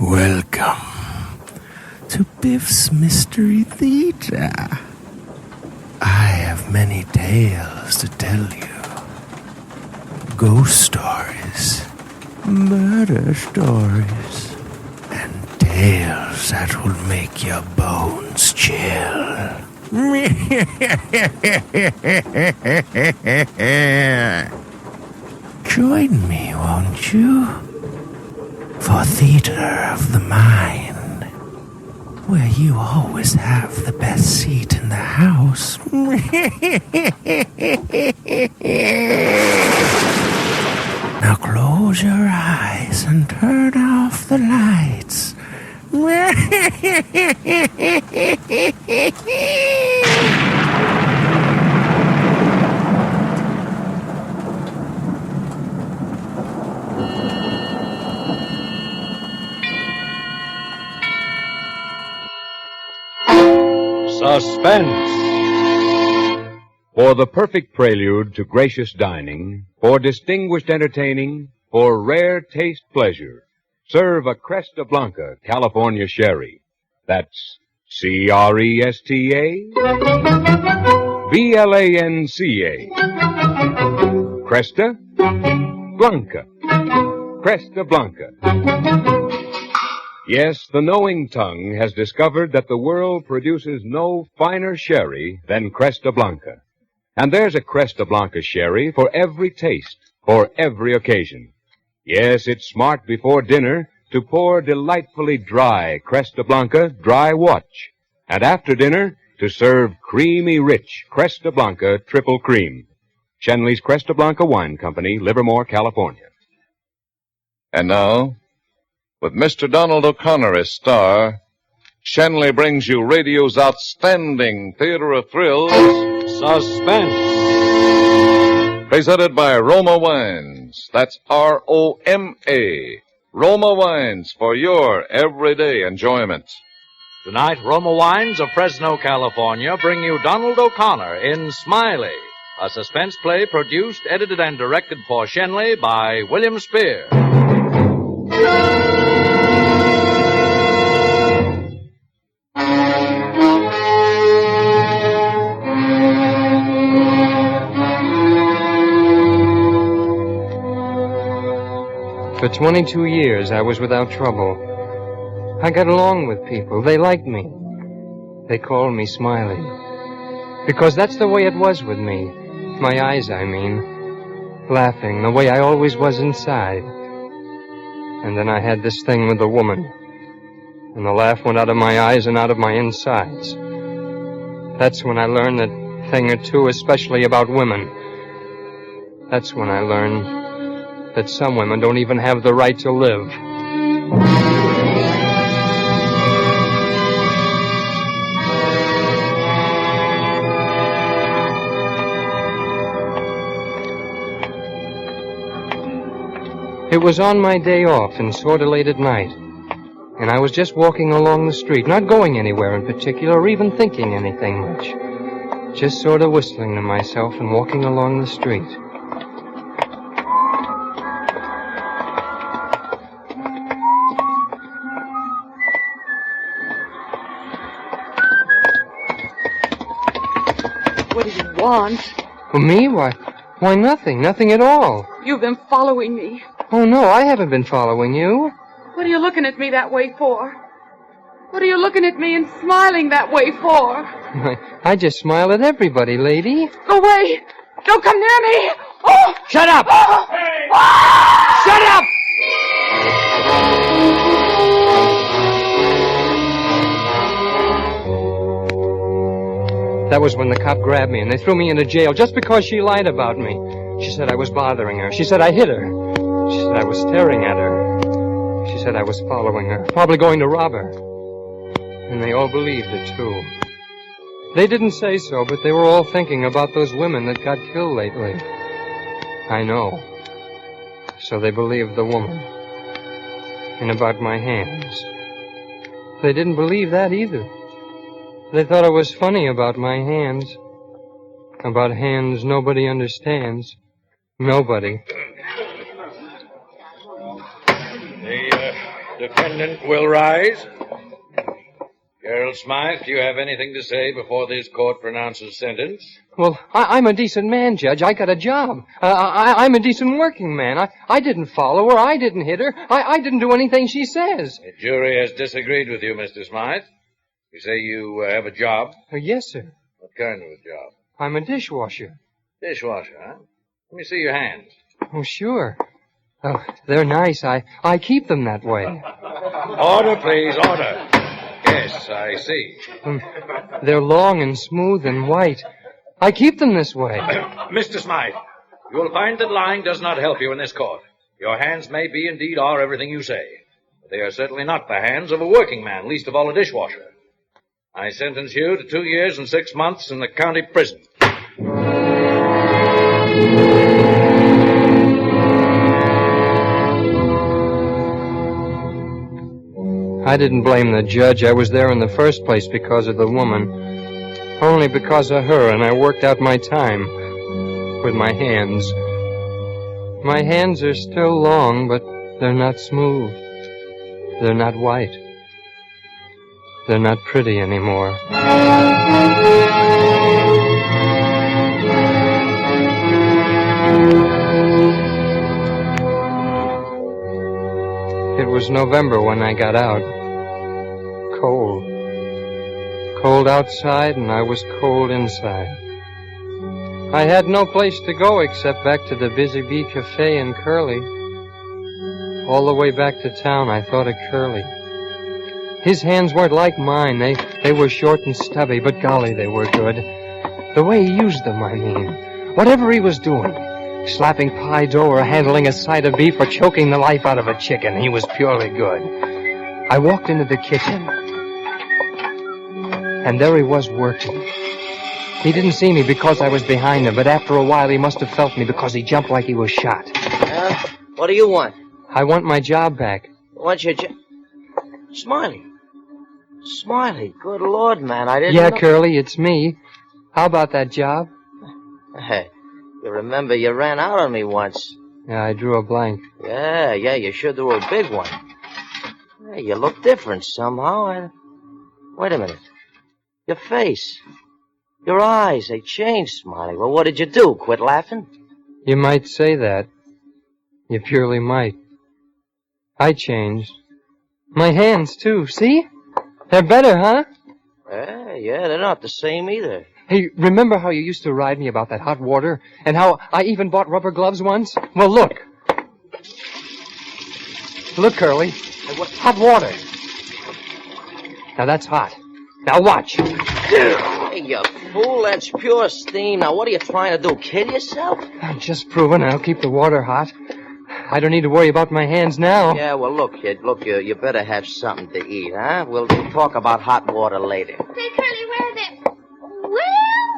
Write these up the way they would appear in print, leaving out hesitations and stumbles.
Welcome to Biff's Mystery Theater. I have many tales to tell you. Ghost stories, murder stories, and tales that will make your bones chill. Join me, won't you? For Theater of the Mind, where you always have the best seat in the house. Now close your eyes and turn off the lights. Suspense. For the perfect prelude to gracious dining, for distinguished entertaining, for rare taste pleasure, serve a Cresta Blanca California Sherry. That's Cresta Blanca. Cresta Blanca. Cresta Blanca. Yes, the knowing tongue has discovered that the world produces no finer sherry than Cresta Blanca. And there's a Cresta Blanca sherry for every taste, for every occasion. Yes, it's smart before dinner to pour delightfully dry Cresta Blanca dry watch. And after dinner, to serve creamy rich Cresta Blanca triple cream. Shenley's Cresta Blanca Wine Company, Livermore, California. And now, with Mr. Donald O'Connor as star, Shenley brings you radio's outstanding theater of thrills, Suspense. Presented by Roma Wines. That's R-O-M-A. Roma Wines for your everyday enjoyment. Tonight, Roma Wines of Fresno, California, bring you Donald O'Connor in Smiley, a suspense play produced, edited, and directed for Shenley by William Spear. For 22 years, I was without trouble. I got along with people. They liked me. They called me Smiley. Because that's the way it was with me. My eyes, I mean. Laughing, the way I always was inside. And then I had this thing with the woman. And the laugh went out of my eyes and out of my insides. That's when I learned that thing or two, especially about women. That's when I learned that some women don't even have the right to live. It was on my day off and sort of late at night. And I was just walking along the street, not going anywhere in particular or even thinking anything much. Just sort of whistling to myself and walking along the street. What do you want? For me? Why, nothing. Nothing at all. You've been following me. Oh, no, I haven't been following you. What are you looking at me that way for? What are you looking at me and smiling that way for? I just smile at everybody, lady. Go away! Don't come near me! Oh! Shut up! Oh! Hey! Shut up! That was when the cop grabbed me and they threw me into jail just because she lied about me. She said I was bothering her. She said I hit her. She said I was staring at her. She said I was following her, probably going to rob her. And they all believed it, too. They didn't say so, but they were all thinking about those women that got killed lately. I know. So they believed the woman. And about my hands. They didn't believe that either. They thought it was funny about my hands. About hands nobody understands. Nobody. The defendant will rise. Gerald Smythe, do you have anything to say before this court pronounces sentence? Well, I'm a decent man, Judge. I got a job. I'm a decent working man. I didn't follow her. I didn't hit her. I didn't do anything she says. The jury has disagreed with you, Mr. Smythe. You say you have a job? Yes, sir. What kind of a job? I'm a dishwasher. Dishwasher, huh? Let me see your hands. Oh, sure. Oh, they're nice. I keep them that way. Order, please, order. Yes, I see. They're long and smooth and white. I keep them this way. Mr. Smythe, you will find that lying does not help you in this court. Your hands may be, indeed, are everything you say. But they are certainly not the hands of a working man, least of all a dishwasher. I sentence you to 2 years and 6 months in the county prison. I didn't blame the judge. I was there in the first place because of the woman. Only because of her, and I worked out my time with my hands. My hands are still long, but they're not smooth. They're not white. They're not pretty anymore. It was November when I got out. Cold. Cold outside, and I was cold inside. I had no place to go except back to the Busy Bee Cafe in Curly. All the way back to town, I thought of Curly. His hands weren't like mine. They were short and stubby, but golly, they were good. The way he used them, I mean. Whatever he was doing. Slapping pie dough or handling a side of beef or choking the life out of a chicken. He was purely good. I walked into the kitchen. And there he was working. He didn't see me because I was behind him, but after a while he must have felt me because he jumped like he was shot. What do you want? I want my job back. What's your job? Smiley. Smiley, good Lord, man, I didn't Yeah, know... Curly, it's me. How about that job? Hey, you remember you ran out on me once. Yeah, I drew a blank. Yeah, you sure drew a big one. Hey, you look different somehow. Wait a minute. Your face. Your eyes, they changed, Smiley. Well, what did you do? Quit laughing? You might say that. You purely might. I changed. My hands, too. See? They're better, huh? Yeah, they're not the same either. Hey, remember how you used to ride me about that hot water? And how I even bought rubber gloves once? Well, look. Look, Curly. Hey, what? Hot water. Now, that's hot. Now, watch. Hey, you fool, that's pure steam. Now, what are you trying to do, kill yourself? I'm just proving I'll keep the water hot. I don't need to worry about my hands now. Yeah, well, look, kid, you better have something to eat, huh? We'll talk about hot water later. Say, Curly, where the...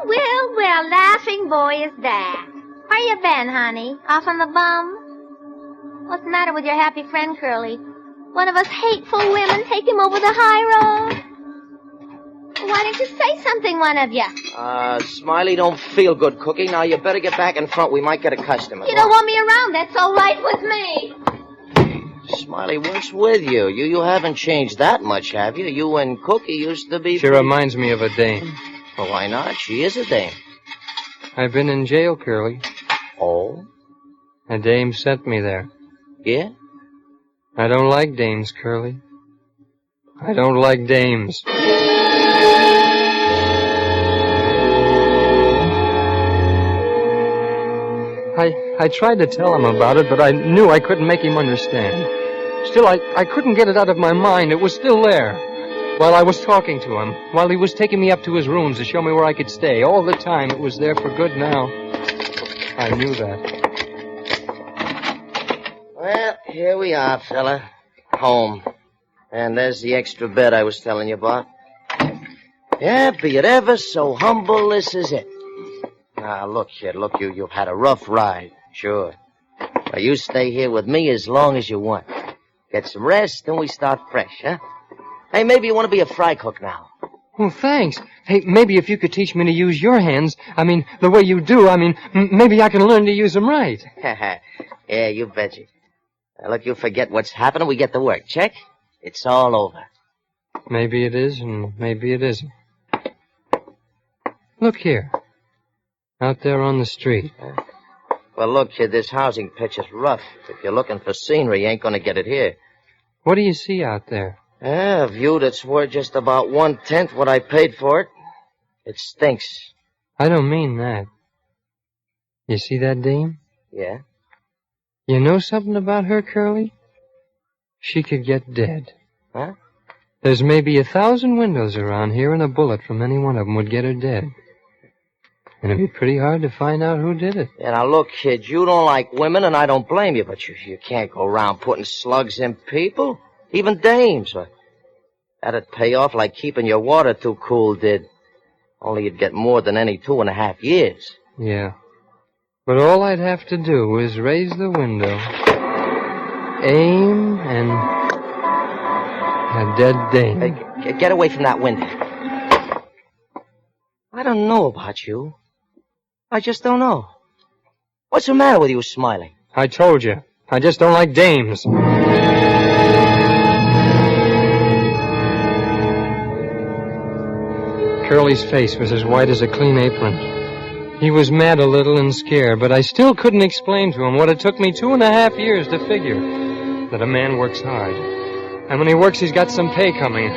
Well, laughing boy is that. Where you been, honey? Off on the bum? What's the matter with your happy friend, Curly? One of us hateful women take him over the high road? Why don't you say something, one of you? Smiley don't feel good cooking. Now, you better get back in front. We might get a customer. You don't want me around. That's all right with me. Smiley, what's with you? You haven't changed that much, have you? You and Cookie used to be... She reminds me of a dame. Well, why not? She is a dame. I've been in jail, Curly. Oh? A dame sent me there. Yeah? I don't like dames, Curly. I don't like dames. I tried to tell him about it, but I knew I couldn't make him understand. Still, I couldn't get it out of my mind. It was still there. While I was talking to him, while he was taking me up to his rooms to show me where I could stay, all the time it was there for good now. I knew that. Well, here we are, fella. Home. And there's the extra bed I was telling you about. Yeah, be it ever so humble, this is it. Now, look, kid, you've had a rough ride. Sure. Now, you stay here with me as long as you want. Get some rest, then we start fresh, huh? Hey, maybe you want to be a fry cook now. Oh, thanks. Hey, maybe if you could teach me to use your hands, the way you do, maybe I can learn to use them right. Yeah, you betcha. Now, look, you forget what's happening, we get to work. Check? It's all over. Maybe it is, and maybe it isn't. Look here. Out there on the street. Well, look, kid, this housing pitch is rough. If you're looking for scenery, you ain't gonna get it here. What do you see out there? A view that's worth just about 1/10 what I paid for it. It stinks. I don't mean that. You see that dame? Yeah? You know something about her, Curly? She could get dead. Huh? There's maybe 1,000 windows around here, and a bullet from any one of them would get her dead. And it'd be pretty hard to find out who did it. Yeah, now look, kid, you don't like women, and I don't blame you, but you can't go around putting slugs in people. Even dames. That'd pay off like keeping your water too cool did. Only you'd get more than any 2.5 years. Yeah. But all I'd have to do is raise the window, aim, and a dead dame. Hey, get away from that window. I don't know about you. I just don't know. What's the matter with you, Smiley? I told you. I just don't like dames. Curly's face was as white as a clean apron. He was mad a little and scared, but I still couldn't explain to him what it took me 2.5 years to figure. That a man works hard. And when he works, he's got some pay coming.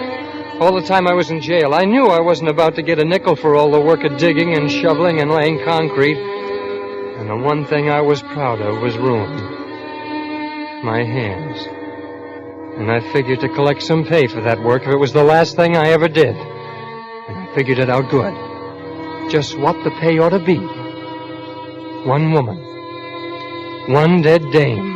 All the time I was in jail, I knew I wasn't about to get a nickel for all the work of digging and shoveling and laying concrete. And the one thing I was proud of was ruined. My hands. And I figured to collect some pay for that work if it was the last thing I ever did. And I figured it out good. Just what the pay ought to be. 1 woman. 1 dead dame.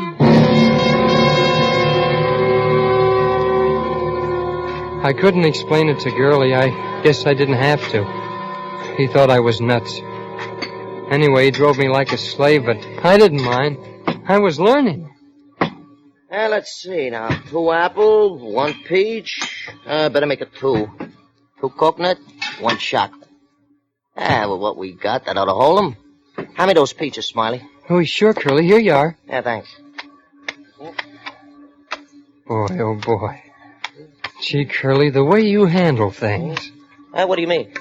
I couldn't explain it to Girlie. I guess I didn't have to. He thought I was nuts. Anyway, he drove me like a slave, but I didn't mind. I was learning. Let's see now. 2 apple, 1 peach. Better make it 2. 2 coconut, 1 chocolate. Well, what we got, that ought to hold 'em. Hand me those peaches, Smiley. Oh, sure, Curly. Here you are. Yeah, thanks. Boy, oh, boy. Gee, Curly, the way you handle things. What do you mean?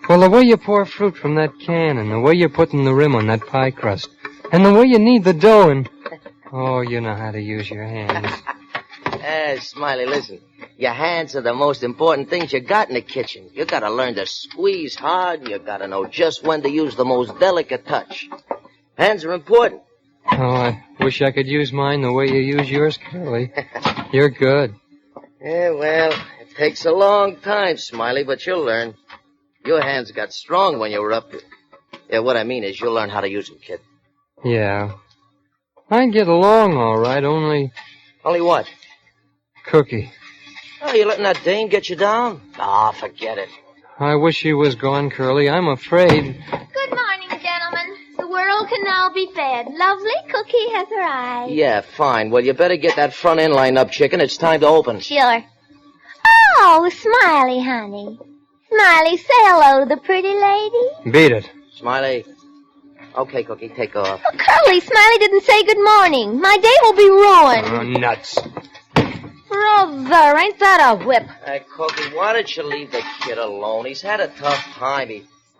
Well, the way you pour fruit from that can, and the way you're putting the rim on that pie crust, and the way you knead the dough, and... Oh, you know how to use your hands. Smiley, listen. Your hands are the most important things you got in the kitchen. You gotta learn to squeeze hard. You gotta know just when to use the most delicate touch. Hands are important. Oh, I wish I could use mine the way you use yours, Curly. You're good. Yeah, well, it takes a long time, Smiley, but you'll learn. Your hands got strong when you were up here. Yeah, what I mean is you'll learn how to use them, kid. Yeah. I get along all right, only... Only what? Cookie. Oh, you letting that dame get you down? Ah, forget it. I wish she was gone, Curly. I'm afraid. Good morning, gentlemen. The world can now be fed. Lovely Cookie has arrived. Yeah, fine. Well, you better get that front end lined up, chicken. It's time to open. Sure. Oh, Smiley, honey. Smiley, say hello to the pretty lady. Beat it. Smiley. Okay, Cookie, take off. Oh, Curly, Smiley didn't say good morning. My day will be ruined. Oh, nuts. Brother, ain't that a whip? Hey, Cookie, why don't you leave the kid alone? He's had a tough time.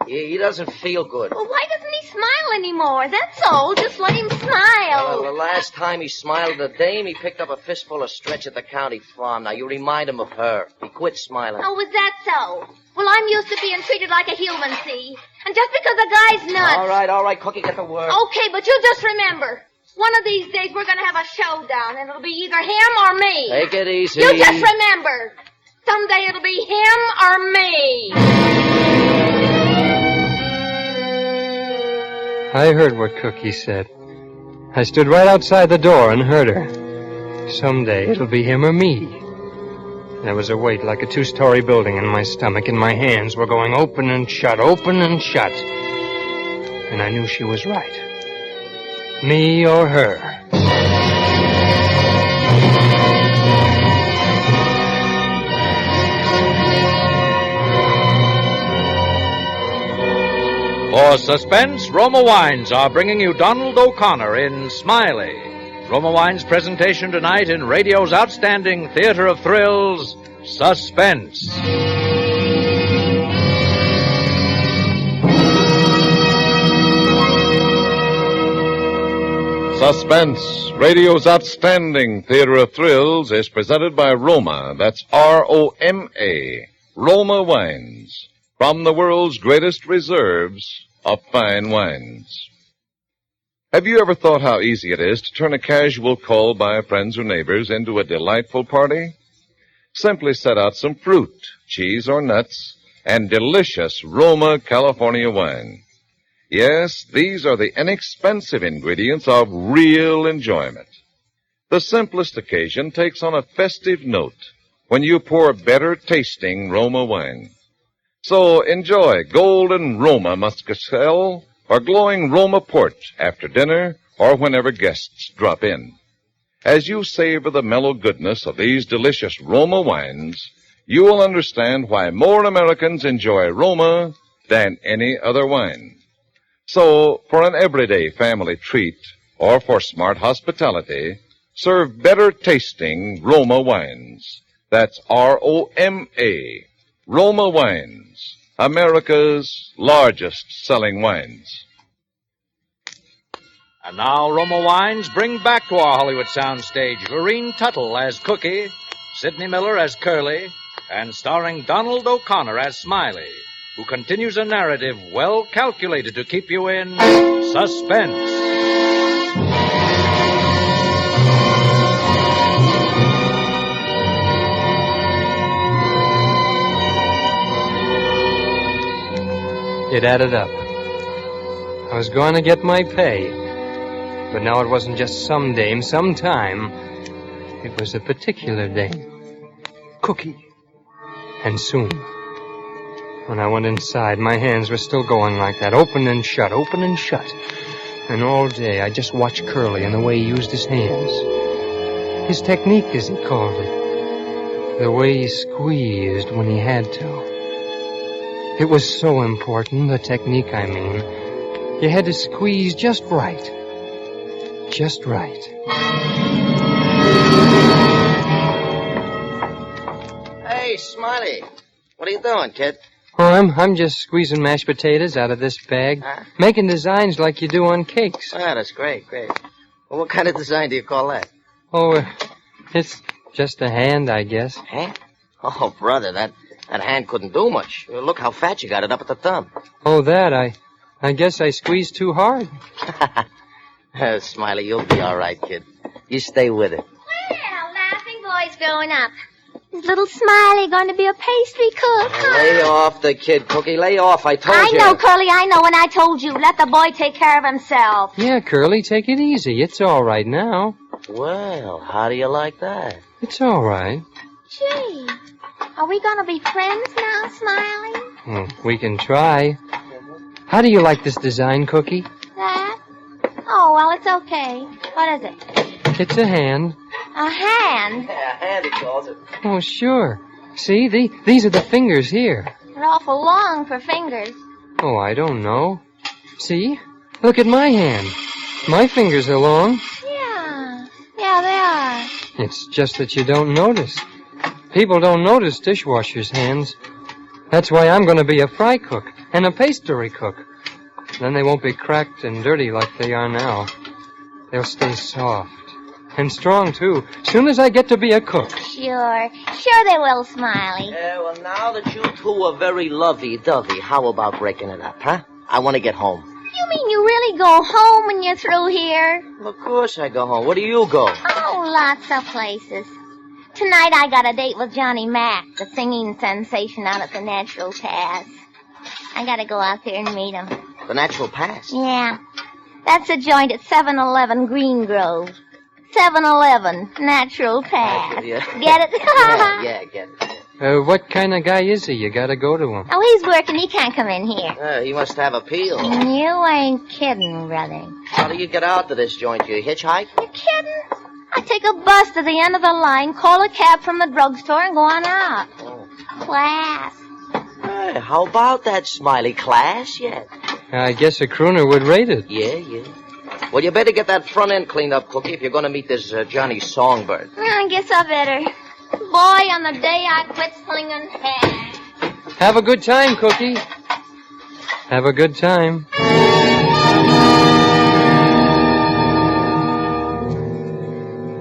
He doesn't feel good. Well, why doesn't he smile anymore? That's all. Just let him smile. The last time he smiled at the dame, he picked up a fistful of stretch at the county farm. Now, you remind him of her. He quit smiling. Oh, was that so? Well, I'm used to being treated like a human, see? And just because a guy's nuts... All right, Cookie, get to work. Okay, but you just remember, one of these days we're going to have a showdown, and it'll be either him or me. Take it easy. You just remember, someday it'll be him or me. I heard what Cookie said. I stood right outside the door and heard her. Someday it'll be him or me. There was a weight like a 2-story building in my stomach, and my hands were going open and shut, open and shut. And I knew she was right. Me or her. For Suspense, Roma Wines are bringing you Donald O'Connor in Smiley. Roma Wines' presentation tonight in radio's outstanding theater of thrills, Suspense. Suspense, radio's outstanding theater of thrills, is presented by Roma. That's R-O-M-A. Roma Wines. From the world's greatest reserves of fine wines. Have you ever thought how easy it is to turn a casual call by friends or neighbors into a delightful party? Simply set out some fruit, cheese or nuts, and delicious Roma California wine. Yes, these are the inexpensive ingredients of real enjoyment. The simplest occasion takes on a festive note when you pour better tasting Roma wine. So enjoy golden Roma Muscatel or glowing Roma Port after dinner or whenever guests drop in. As you savor the mellow goodness of these delicious Roma wines, you will understand why more Americans enjoy Roma than any other wine. So, for an everyday family treat, or for smart hospitality, serve better tasting Roma wines. That's R-O-M-A. Roma Wines, America's largest selling wines. And now Roma Wines bring back to our Hollywood soundstage Lorene Tuttle as Cookie, Sidney Miller as Curly, and starring Donald O'Connor as Smiley, who continues a narrative well calculated to keep you in suspense. It added up. I was going to get my pay. But now it wasn't just some dame, sometime. It was a particular dame. Cookie. And soon. When I went inside, my hands were still going like that, open and shut, open and shut. And all day I just watched Curly and the way he used his hands. His technique, as he called it. The way he squeezed when he had to. It was so important, the technique, I mean. You had to squeeze just right. Just right. Hey, Smiley. What are you doing, kid? Oh, I'm just squeezing mashed potatoes out of this bag. Making designs like you do on cakes. Ah, that's great, great. Well, what kind of design do you call that? Oh, it's just a hand, I guess. Hand? Oh, brother, that hand couldn't do much. Look how fat you got it up at the thumb. Oh, that, I guess I squeezed too hard. Smiley, you'll be all right, kid. You stay with it. Well, laughing boy's growing up. Is little Smiley going to be a pastry cook, huh? Lay off the kid, Cookie. Lay off. I told you. I know, Curly, I know, and I told you. Let the boy take care of himself. Yeah, Curly, take it easy. It's all right now. Well, how do you like that? It's all right. Gee, are we going to be friends now, Smiley? We can try. How do you like this design, Cookie? That? Oh, well, it's okay. What is it? It's a hand. A hand? Yeah, a hand, he calls it. Oh, sure. See, these are the fingers here. They're awful long for fingers. Oh, I don't know. See? Look at my hand. My fingers are long. Yeah, they are. It's just that you don't notice. People don't notice dishwashers' hands. That's why I'm going to be a fry cook and a pastry cook. Then they won't be cracked and dirty like they are now. They'll stay soft. And strong, too, soon as I get to be a cook. Sure they will, Smiley. Well, now that you two are very lovey-dovey, how about breaking it up, huh? I want to get home. You mean you really go home when you're through here? Well, of course I go home. Where do you go? Oh, lots of places. Tonight I got a date with Johnny Mack, the singing sensation out at the Natural Pass. I gotta go out there and meet him. The Natural Pass? Yeah. That's a joint at 7-Eleven Green Grove. 7-Eleven, Natural Pass. Yeah. Get it? yeah, get it. What kind of guy is he? You gotta go to him. Oh, he's working. He can't come in here. He must have appeal. You ain't kidding, brother. How do you get out to this joint? You hitchhike? You kidding? I take a bus to the end of the line, call a cab from the drugstore, and go on out. Oh. Class. Hey, how about that, Smiley? Class yet? I guess a crooner would rate it. Yeah. Well, you better get that front end cleaned up, Cookie, if you're going to meet this Johnny Songbird. I guess I better. Boy, on the day I quit slinging hash. Have a good time, Cookie. Have a good time.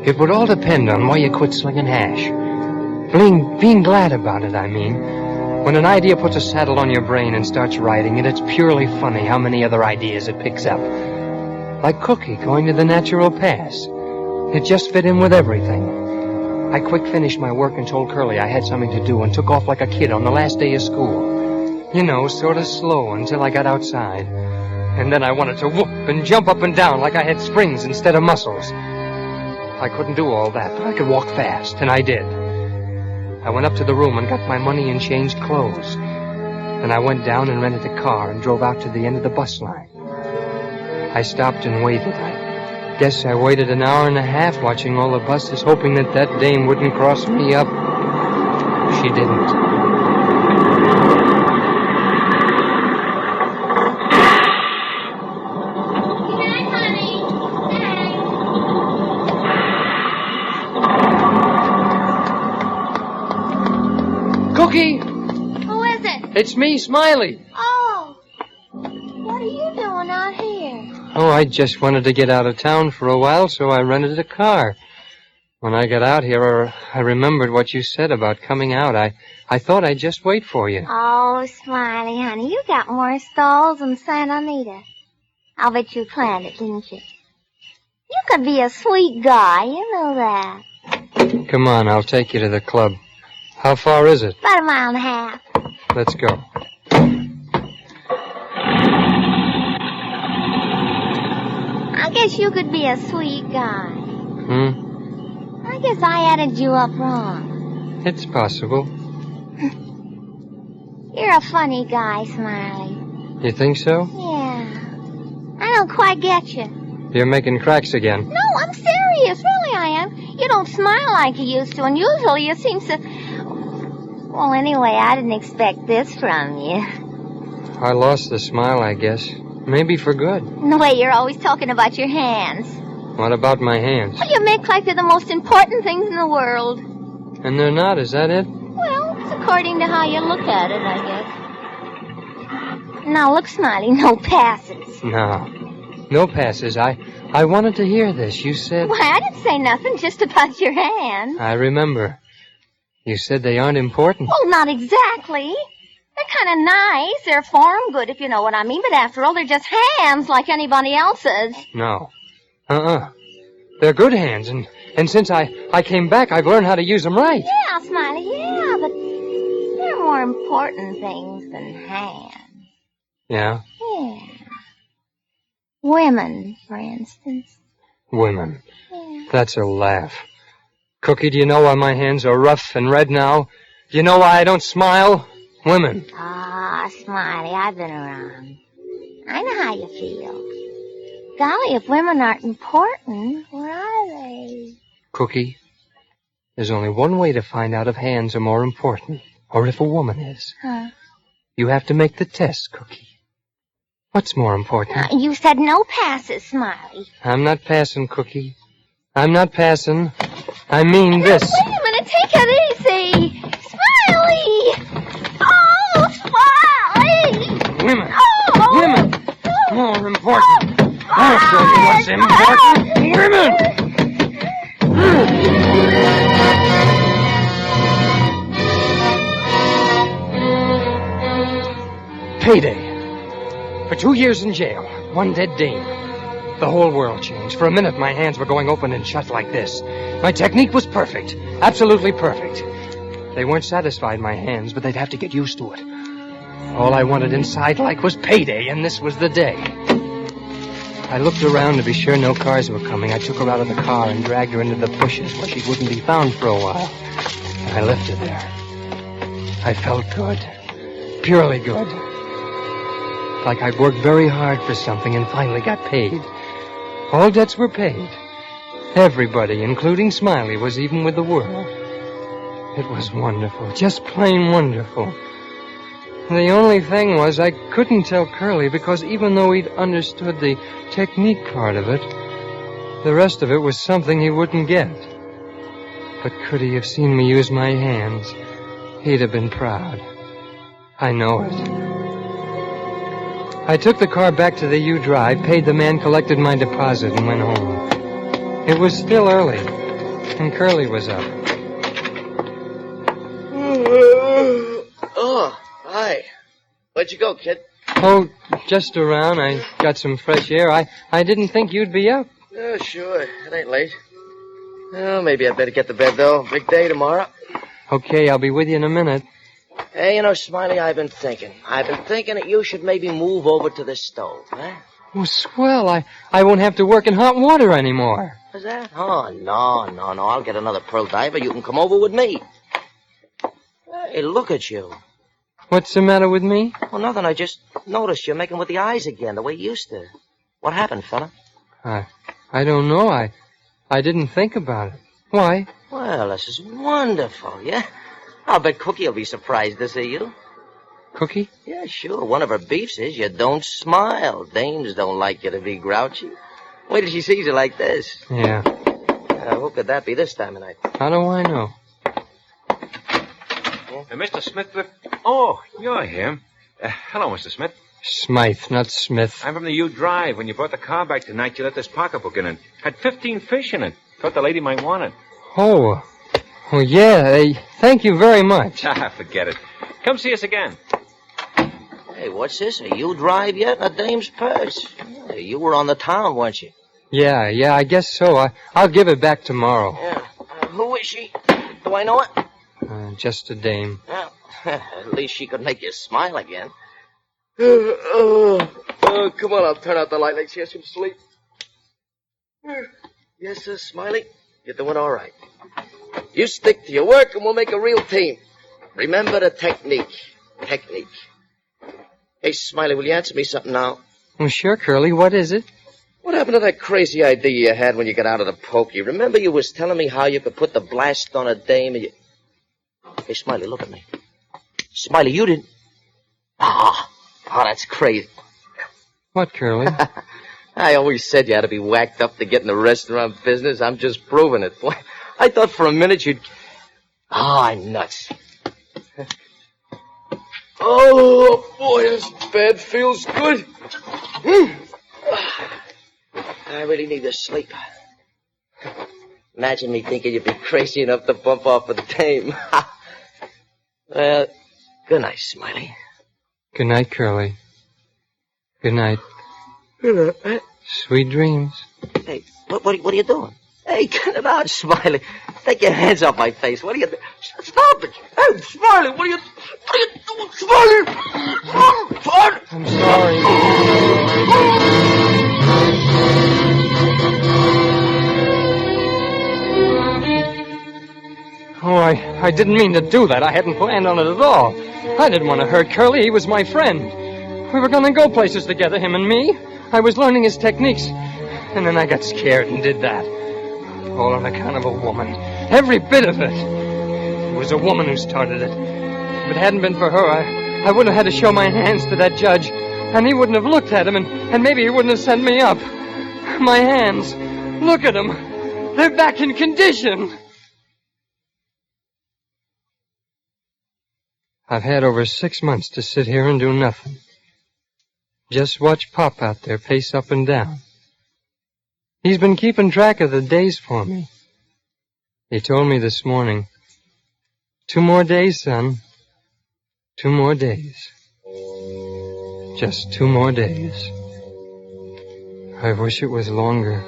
It would all depend on why you quit slinging hash. Being glad about it, I mean. When an idea puts a saddle on your brain and starts riding it, it's purely funny how many other ideas it picks up. Like Cookie going to the Natural Pass. It just fit in with everything. I quick finished my work and told Curly I had something to do and took off like a kid on the last day of school. You know, sort of slow until I got outside. And then I wanted to whoop and jump up and down like I had springs instead of muscles. I couldn't do all that, but I could walk fast, and I did. I went up to the room and got my money and changed clothes. Then I went down and rented a car and drove out to the end of the bus line. I stopped and waited. I guess I waited an hour and a half watching all the buses, hoping that dame wouldn't cross me up. She didn't. Cookie! Who is it? It's me, Smiley. Oh. What are you doing out here? Oh, I just wanted to get out of town for a while, so I rented a car. When I got out here, I remembered what you said about coming out. I thought I'd just wait for you. Oh, Smiley, honey, you got more stalls than Santa Anita. I'll bet you planned it, didn't you? You could be a sweet guy, you know that. Come on, I'll take you to the club. How far is it? About a mile and a half. Let's go. I guess you could be a sweet guy. I guess I added you up wrong. It's possible. You're a funny guy, Smiley. You think so? Yeah. I don't quite get you. You're making cracks again. No, I'm serious. Really, I am. You don't smile like you used to, and usually you seem so... Well, anyway, I didn't expect this from you. I lost the smile, I guess. Maybe for good. The way you're always talking about your hands. What about my hands? Well, you make like they're the most important things in the world. And they're not, is that it? Well, it's according to how you look at it, I guess. Now, look, Smiley, no passes. No passes. I wanted to hear this. You said... Why, I didn't say nothing, just about your hands. I remember. You said they aren't important. Oh, not exactly. They're kind of nice. They're form good, if you know what I mean. But after all, they're just hands like anybody else's. No. They're good hands, and since I came back, I've learned how to use them right. Yeah, Smiley, yeah, but they're more important things than hands. Yeah? Yeah. Women, for instance. Women. Yeah. That's a laugh. Cookie, do you know why my hands are rough and red now? Do you know why I don't smile? Women. Ah, Smiley, I've been around. I know how you feel. Golly, if women aren't important, where are they? Cookie, there's only one way to find out if hands are more important, or if a woman is. Huh? You have to make the test, Cookie. What's more important? You said no passes, Smiley. I'm not passing, Cookie. I'm not passing. I mean this. Wait a minute, take it easy. Smiley! Oh, Smiley! Women. Oh! Women. More important. I'll show you what's important. Women! Payday. For 2 years in jail, one dead dame. The whole world changed. For a minute, my hands were going open and shut like this. My technique was perfect. Absolutely perfect. They weren't satisfied, my hands, but they'd have to get used to it. All I wanted inside like was payday, and this was the day. I looked around to be sure no cars were coming. I took her out of the car and dragged her into the bushes where she wouldn't be found for a while. I left her there. I felt good. Purely good. Like I'd worked very hard for something and finally got paid. All debts were paid. Everybody, including Smiley, was even with the world. It was wonderful. Just plain wonderful. The only thing was I couldn't tell Curly because even though he'd understood the technique part of it, the rest of it was something he wouldn't get. But could he have seen me use my hands, he'd have been proud. I know it. I took the car back to the U Drive, paid the man, collected my deposit, and went home. It was still early, and Curly was up. Oh, hi. Where'd you go, kid? Oh, just around. I got some fresh air. I didn't think you'd be up. Oh, sure. It ain't late. Oh, maybe I'd better get to bed, though. Big day tomorrow. Okay, I'll be with you in a minute. Hey, Smiley, I've been thinking that you should maybe move over to the stove, huh? Oh, swell. I won't have to work in hot water anymore. What's that? Oh, no. I'll get another pearl diver. You can come over with me. Hey, look at you. What's the matter with me? Well, nothing. I just noticed you're making with the eyes again, the way you used to. What happened, fella? I don't know. I didn't think about it. Why? Well, this is wonderful, yeah? I'll bet Cookie'll be surprised to see you. Cookie? Yeah, sure. One of her beefs is you don't smile. Dames don't like you to be grouchy. Wait till she sees you like this. Yeah. Who could that be this time of night? How do I know? Mr. Smith, oh, you're him. Hello, Mr. Smith. Smythe, not Smith. I'm from the U Drive. When you brought the car back tonight, you left this pocketbook in it. Had 15 fish in it. Thought the lady might want it. Oh, yeah. Thank you very much. Forget it. Come see us again. Hey, what's this? A U Drive yet? A dame's purse. Hey, you were on the town, weren't you? Yeah, I guess so. I'll give it back tomorrow. Yeah. Who is she? Do I know it? Just a dame. Well, at least she could make you smile again. Come on, I'll turn out the light. Let's hear some sleep. Yes, sir, Smiley. You're doing all right. You stick to your work and we'll make a real team. Remember the technique. Hey, Smiley, will you answer me something now? Well, sure, Curly. What is it? What happened to that crazy idea you had when you got out of the pokey? Remember you was telling me how you could put the blast on a dame and you... Hey, Smiley, look at me. Smiley, you didn't... Oh, that's crazy. What, Curly? I always said you had to be whacked up to get in the restaurant business. I'm just proving it. I thought for a minute you'd... Oh, I'm nuts. Oh, boy, this bed feels good. I really need to sleep. Imagine me thinking you'd be crazy enough to bump off with a dame. Well, good night, Smiley. Good night, Curly. Good night. Good night. Sweet dreams. Hey, what are you doing? Hey, cut it out, Smiley. Take your hands off my face. What are you doing? Stop it. Hey, Smiley, what are you doing? Smiley! I'm sorry. Oh, I didn't mean to do that. I hadn't planned on it at all. I didn't want to hurt Curly. He was my friend. We were going to go places together, him and me. I was learning his techniques. And then I got scared and did that. All on account of a woman. Every bit of it. It was a woman who started it. If it hadn't been for her, I wouldn't have had to show my hands to that judge. And he wouldn't have looked at him, and maybe he wouldn't have sent me up. My hands. Look at them. They're back in condition. I've had over 6 months to sit here and do nothing. Just watch Pop out there pace up and down. He's been keeping track of the days for me. He told me this morning, 2 more days, son. 2 more days. Just 2 more days. I wish it was longer.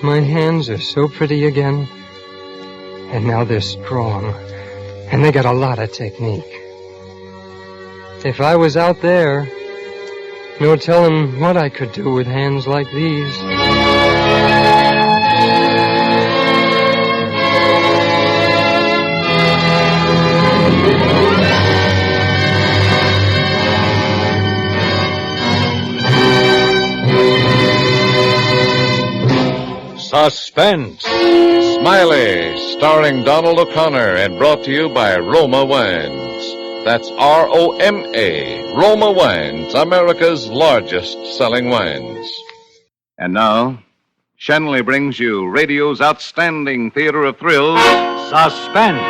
My hands are so pretty again. And now they're strong. And they got a lot of technique. If I was out there, no telling what I could do with hands like these. Suspense. Smiley, starring Donald O'Connor and brought to you by Roma Wines. That's Roma. Roma Wines, America's largest selling wines. And now, Shenley brings you radio's outstanding theater of thrills, Suspense.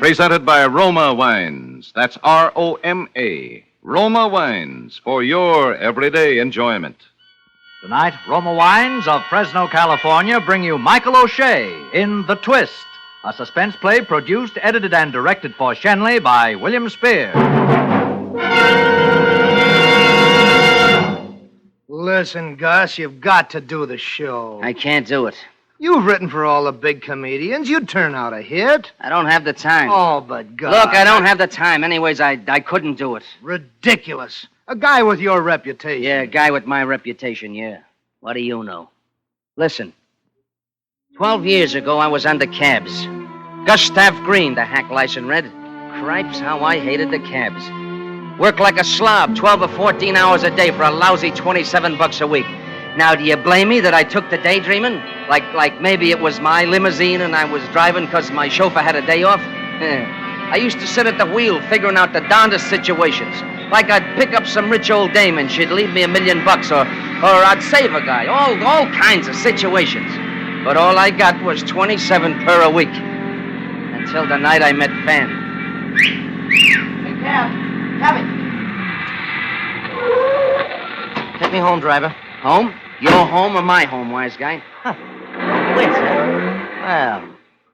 presented by Roma Wines. That's Roma. Roma Wines, for your everyday enjoyment. Tonight, Roma Wines of Fresno, California bring you Michael O'Shea in The Twist, a suspense play produced, edited, and directed for Shenley by William Spear. Listen, Gus, you've got to do the show. I can't do it. You've written for all the big comedians. You'd turn out a hit. I don't have the time. Oh, but Gus. Look, I don't have the time. Anyways, I couldn't do it. Ridiculous. A guy with your reputation. Yeah, a guy with my reputation, yeah. What do you know? Listen. 12 years ago, I was under cabs. Gustav Green, the hack license read. Cripes, how I hated the cabs. Worked like a slob, 12 or 14 hours a day for a lousy $27 a week. Now, do you blame me that I took to daydreaming? Like maybe it was my limousine and I was driving because my chauffeur had a day off? I used to sit at the wheel figuring out the darndest situations. Like I'd pick up some rich old dame and she'd leave me $1 million, or I'd save a guy. All kinds of situations. But all I got was $27 per a week. Until the night I met Van. Hey, Cabby. Take me home, driver. Home? Your home or my home, wise guy? Huh. Wait, well,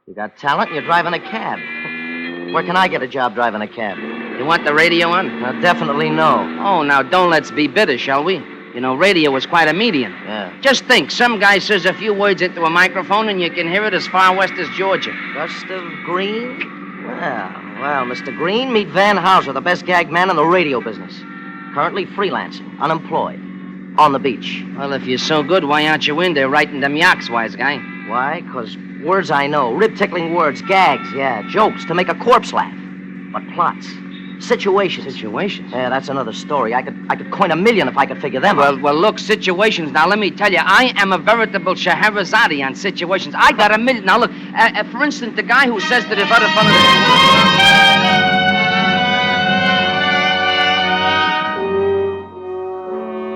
you got talent and you're driving a cab. Where can I get a job driving a cab? You want the radio on? Definitely no. Oh, now don't let's be bitter, shall we? You know, radio is quite a medium. Yeah. Just think, some guy says a few words into a microphone and you can hear it as far west as Georgia. Gustav Green? Well, Mr. Green, meet Van Houser, the best gag man in the radio business. Currently freelancing, unemployed, on the beach. Well, if you're so good, why aren't you in there writing them yaks, wise guy? Why? 'Cause words I know, rib-tickling words, gags, yeah, jokes to make a corpse laugh. But plots, situations. Situations? Yeah, that's another story. I could coin 1 million if I could figure them out. Well, look, situations. Now, let me tell you, I am a veritable Scheherazade on situations. I got 1 million. Now, look, for instance, the guy who says that if I'd have followed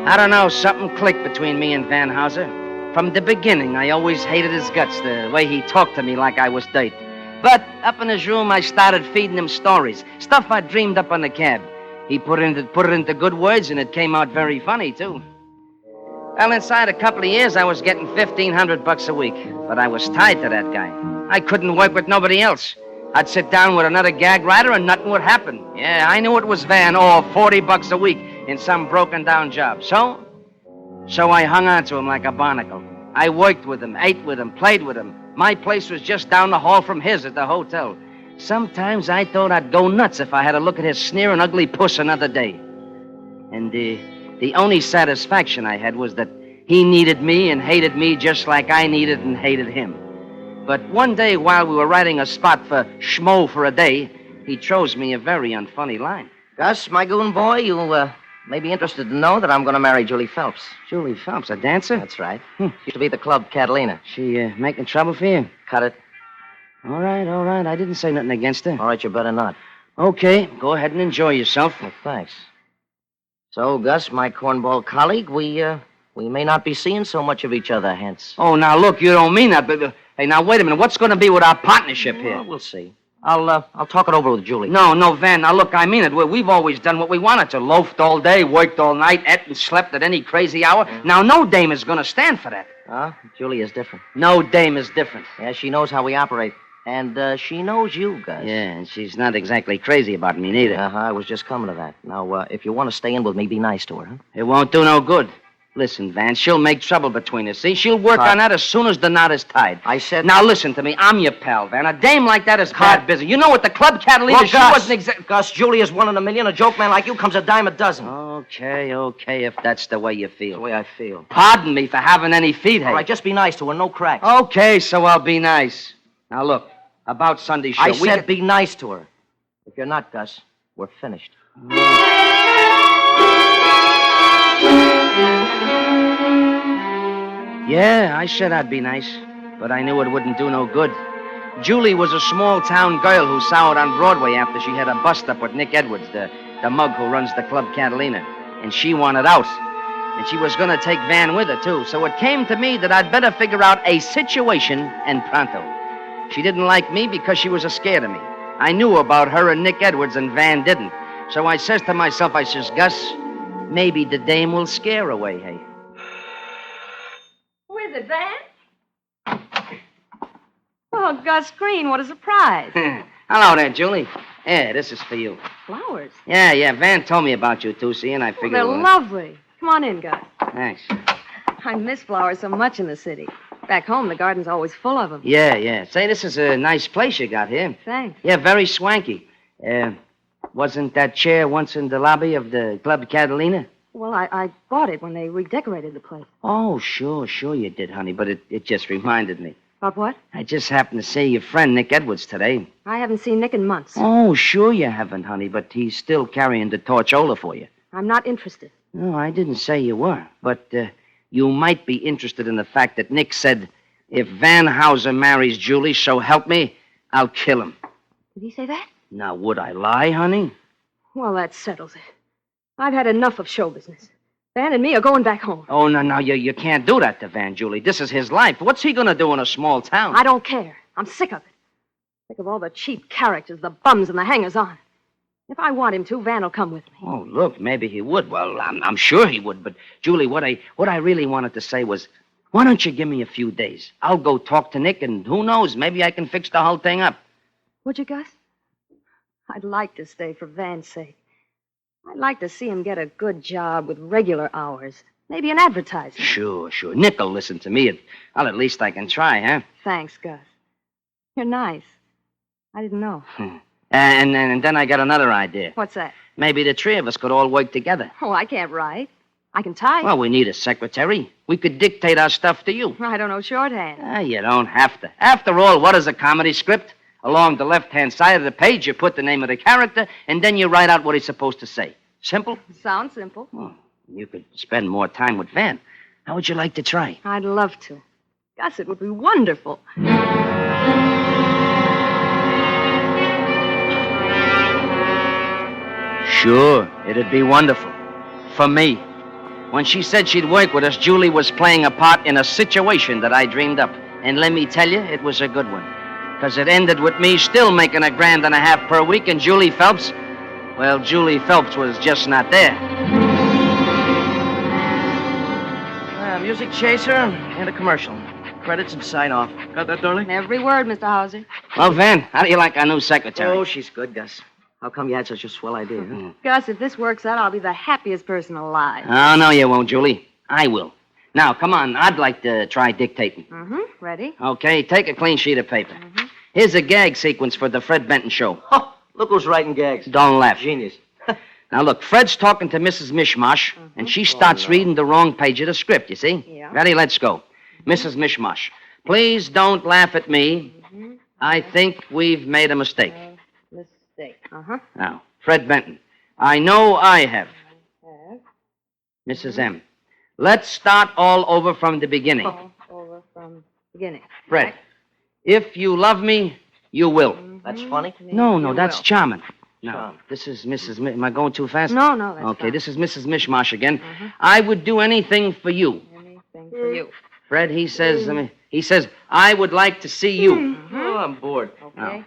I don't know, something clicked between me and Van Houser. From the beginning, I always hated his guts, the way he talked to me like I was dirt. But up in his room, I started feeding him stories, stuff I dreamed up on the cab. He put it into good words, and it came out very funny, too. Well, inside a couple of years, I was getting $1,500 a week, but I was tied to that guy. I couldn't work with nobody else. I'd sit down with another gag writer, and nothing would happen. Yeah, I knew it was Van, or $40 a week in some broken-down job. So I hung on to him like a barnacle. I worked with him, ate with him, played with him. My place was just down the hall from his at the hotel. Sometimes I thought I'd go nuts if I had to look at his sneering ugly puss another day. And the only satisfaction I had was that he needed me and hated me just like I needed and hated him. But one day while we were writing a spot for Schmo for a Day, he chose me a very unfunny line. Gus, my goon boy, you may be interested to know that I'm going to marry Julie Phelps. Julie Phelps, a dancer? That's right. Used to be at the club Catalina. She making trouble for you? Cut it. All right. I didn't say nothing against her. All right, you better not. Okay, go ahead and enjoy yourself. Well, thanks. So, Gus, my cornball colleague, we may not be seeing so much of each other hence. Oh, now, look, you don't mean that, but... hey, now, wait a minute. What's going to be with our partnership here? Well, we'll see. I'll talk it over with Julie. No, Van. Now, look, I mean it. We've always done what we wanted to. Loafed all day, worked all night, ate and slept at any crazy hour. Now, no dame is going to stand for that. Huh? Julie is different. No dame is different. Yeah, she knows how we operate. And she knows you, Gus. Yeah, and she's not exactly crazy about me, neither. I was just coming to that. Now, if you want to stay in with me, be nice to her, huh? It won't do no good. Listen, Van, she'll make trouble between us, see? She'll work on that as soon as the knot is tied. I said... Now, listen to me. I'm your pal, Van. A dame like that is bad business. You know what? The club Catalina, she wasn't exactly... Gus, Julie is 1 in a million. A joke man like you comes a dime a dozen. Okay, if that's the way you feel. That's the way I feel. Pardon me for having any feet, hey? All right, just be nice to her. No cracks. Okay, so I'll be nice. Now, look, about Sunday show... I said be nice to her. If you're not, Gus, we're finished. Yeah, I said I'd be nice, but I knew it wouldn't do no good. Julie was a small-town girl who soured on Broadway after she had a bust-up with Nick Edwards, the mug who runs the Club Catalina. And she wanted out. And she was going to take Van with her, too. So it came to me that I'd better figure out a situation and pronto. She didn't like me because she was scared of me. I knew about her and Nick Edwards, and Van didn't. So I says to myself, I says, Gus, maybe the dame will scare away, hey? Who is it, Van? Oh, Gus Green, what a surprise. Hello there, Julie. Yeah, this is for you. Flowers. Yeah, Van told me about you two, see, and I figured... They're lovely. Come on in, Gus. Thanks. I miss flowers so much in the city. Back home, the garden's always full of them. Yeah. Say, this is a nice place you got here. Thanks. Yeah, very swanky. Wasn't that chair once in the lobby of the Club Catalina? Well, I bought it when they redecorated the place. Oh, sure you did, honey, but it just reminded me. About what? I just happened to see your friend Nick Edwards today. I haven't seen Nick in months. Oh, sure you haven't, honey, but he's still carrying the torchola for you. I'm not interested. No, I didn't say you were, but you might be interested in the fact that Nick said, if Van Houser marries Julie, so help me, I'll kill him. Did he say that? Now, would I lie, honey? Well, that settles it. I've had enough of show business. Van and me are going back home. Oh, no, you can't do that to Van, Julie. This is his life. What's he going to do in a small town? I don't care. I'm sick of it. Sick of all the cheap characters, the bums, and the hangers-on. If I want him to, Van will come with me. Oh, look, maybe he would. Well, I'm sure he would. But, Julie, what I really wanted to say was, why don't you give me a few days? I'll go talk to Nick, and who knows, maybe I can fix the whole thing up. Would you, Gus? I'd like to stay for Van's sake. I'd like to see him get a good job with regular hours. Maybe an advertisement. Sure. Nick will listen to me. Well, at least I can try, huh? Thanks, Gus. You're nice. I didn't know. And then I got another idea. What's that? Maybe the three of us could all work together. Oh, I can't write. I can type. Well, we need a secretary. We could dictate our stuff to you. I don't know shorthand. You don't have to. After all, what is a comedy script? Along the left-hand side of the page, you put the name of the character, and then you write out what he's supposed to say. Simple? Sounds simple. Well, you could spend more time with Van. How would you like to try? I'd love to. Gus, it would be wonderful. Sure, it'd be wonderful. For me. When she said she'd work with us, Julie was playing a part in a situation that I dreamed up. And let me tell you, it was a good one. Because it ended with me still making $1.5 grand per week, and Julie Phelps, well, Julie Phelps was just not there. Music chaser and a commercial. Credits and sign off. Got that, darling? Every word, Mr. Hauser. Well, Van, how do you like our new secretary? Oh, she's good, Gus. How come you had such a swell idea, huh? Gus, if this works out, I'll be the happiest person alive. Oh, no, you won't, Julie. I will. Now, come on. I'd like to try dictating. Mm-hmm. Ready? Okay, take a clean sheet of paper. Here's a gag sequence for the Fred Benton show. Oh, look who's writing gags. Don't laugh. Genius. Now, look, Fred's talking to Mrs. Mishmash, and she starts reading the wrong page of the script, you see? Yeah. Ready? Let's go. Mrs. Mishmash, please don't laugh at me. I think we've made a mistake. Mistake. Uh-huh. Now, Fred Benton, I know I have. Mrs. M, let's start all over from the beginning. All over from beginning. Fred, Right. if you love me, you will. That's funny? No, that's will. charming. No, this is Mrs. Am I going too fast? No, that's Okay, fine. this is Mrs. Mishmash again. I would do anything for you. Anything for you. Fred, he says, I would like to see you. Oh, I'm bored. Okay.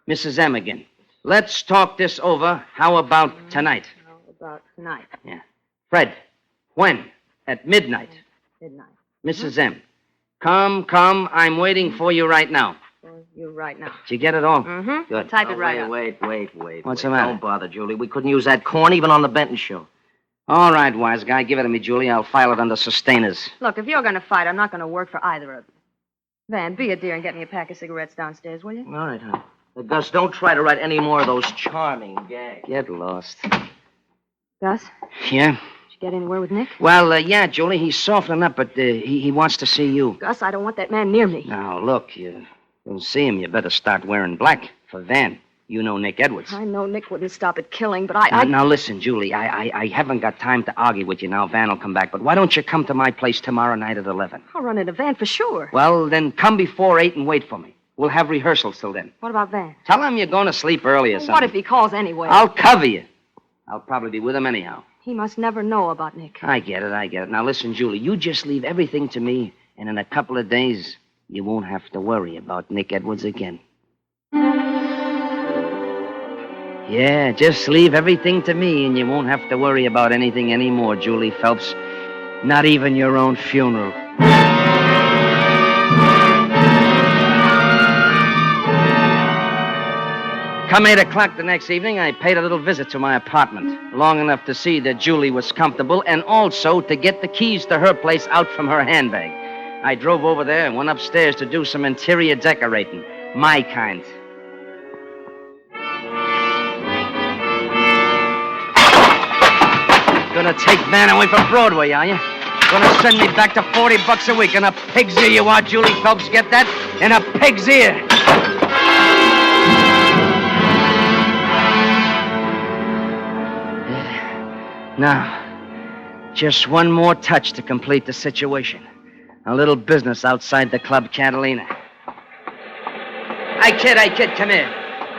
Mrs. M again. Let's talk this over. How about tonight? How about tonight? Yeah. Fred, when? At midnight. Midnight. Mrs. M. Come, I'm waiting for you right now. For you right now. Did you get it all? Mm-hmm. Good. Type it right up. Wait. What's the matter? Don't bother, Julie. We couldn't use that corn even on the Benton show. All right, wise guy. Give it to me, Julie. I'll file it under sustainers. Look, if you're going to fight, I'm not going to work for either of you. Van, be a dear and get me a pack of cigarettes downstairs, will you? All right, honey. Gus, don't try to write any more of those charming gags. Get lost. Gus, Yeah? did you get anywhere with Nick? Well, yeah, Julie, he's softening up, but he wants to see you. Gus, I don't want that man near me. Now, look, you'll see him. You better start wearing black for Van. You know Nick Edwards. I know Nick wouldn't stop at killing, but I... Now, listen, Julie, I haven't got time to argue with you now. Van will come back, but why don't you come to my place tomorrow night at 11? I'll run in a van for sure. Well, then come before 8 and wait for me. We'll have rehearsals till then. What about Van? Tell him you're going to sleep early or something. What if he calls anyway? I'll cover you. I'll probably be with him anyhow. He must never know about Nick. I get it. Now, listen, Julie, you just leave everything to me, and in a couple of days, you won't have to worry about Nick Edwards again. Yeah, just leave everything to me, and you won't have to worry about anything anymore, Julie Phelps. Not even your own funeral. Come 8 o'clock the next evening, I paid a little visit to my apartment, long enough to see that Julie was comfortable and also to get the keys to her place out from her handbag. I drove over there and went upstairs to do some interior decorating. My kind. Gonna take Van away from Broadway, are you? Gonna send me back to $40 a week in a pig's ear, you are, Julie Phelps, get that? In a pig's ear. Now, just one more touch to complete the situation. A little business outside the Club Catalina. Hey, kid, come here.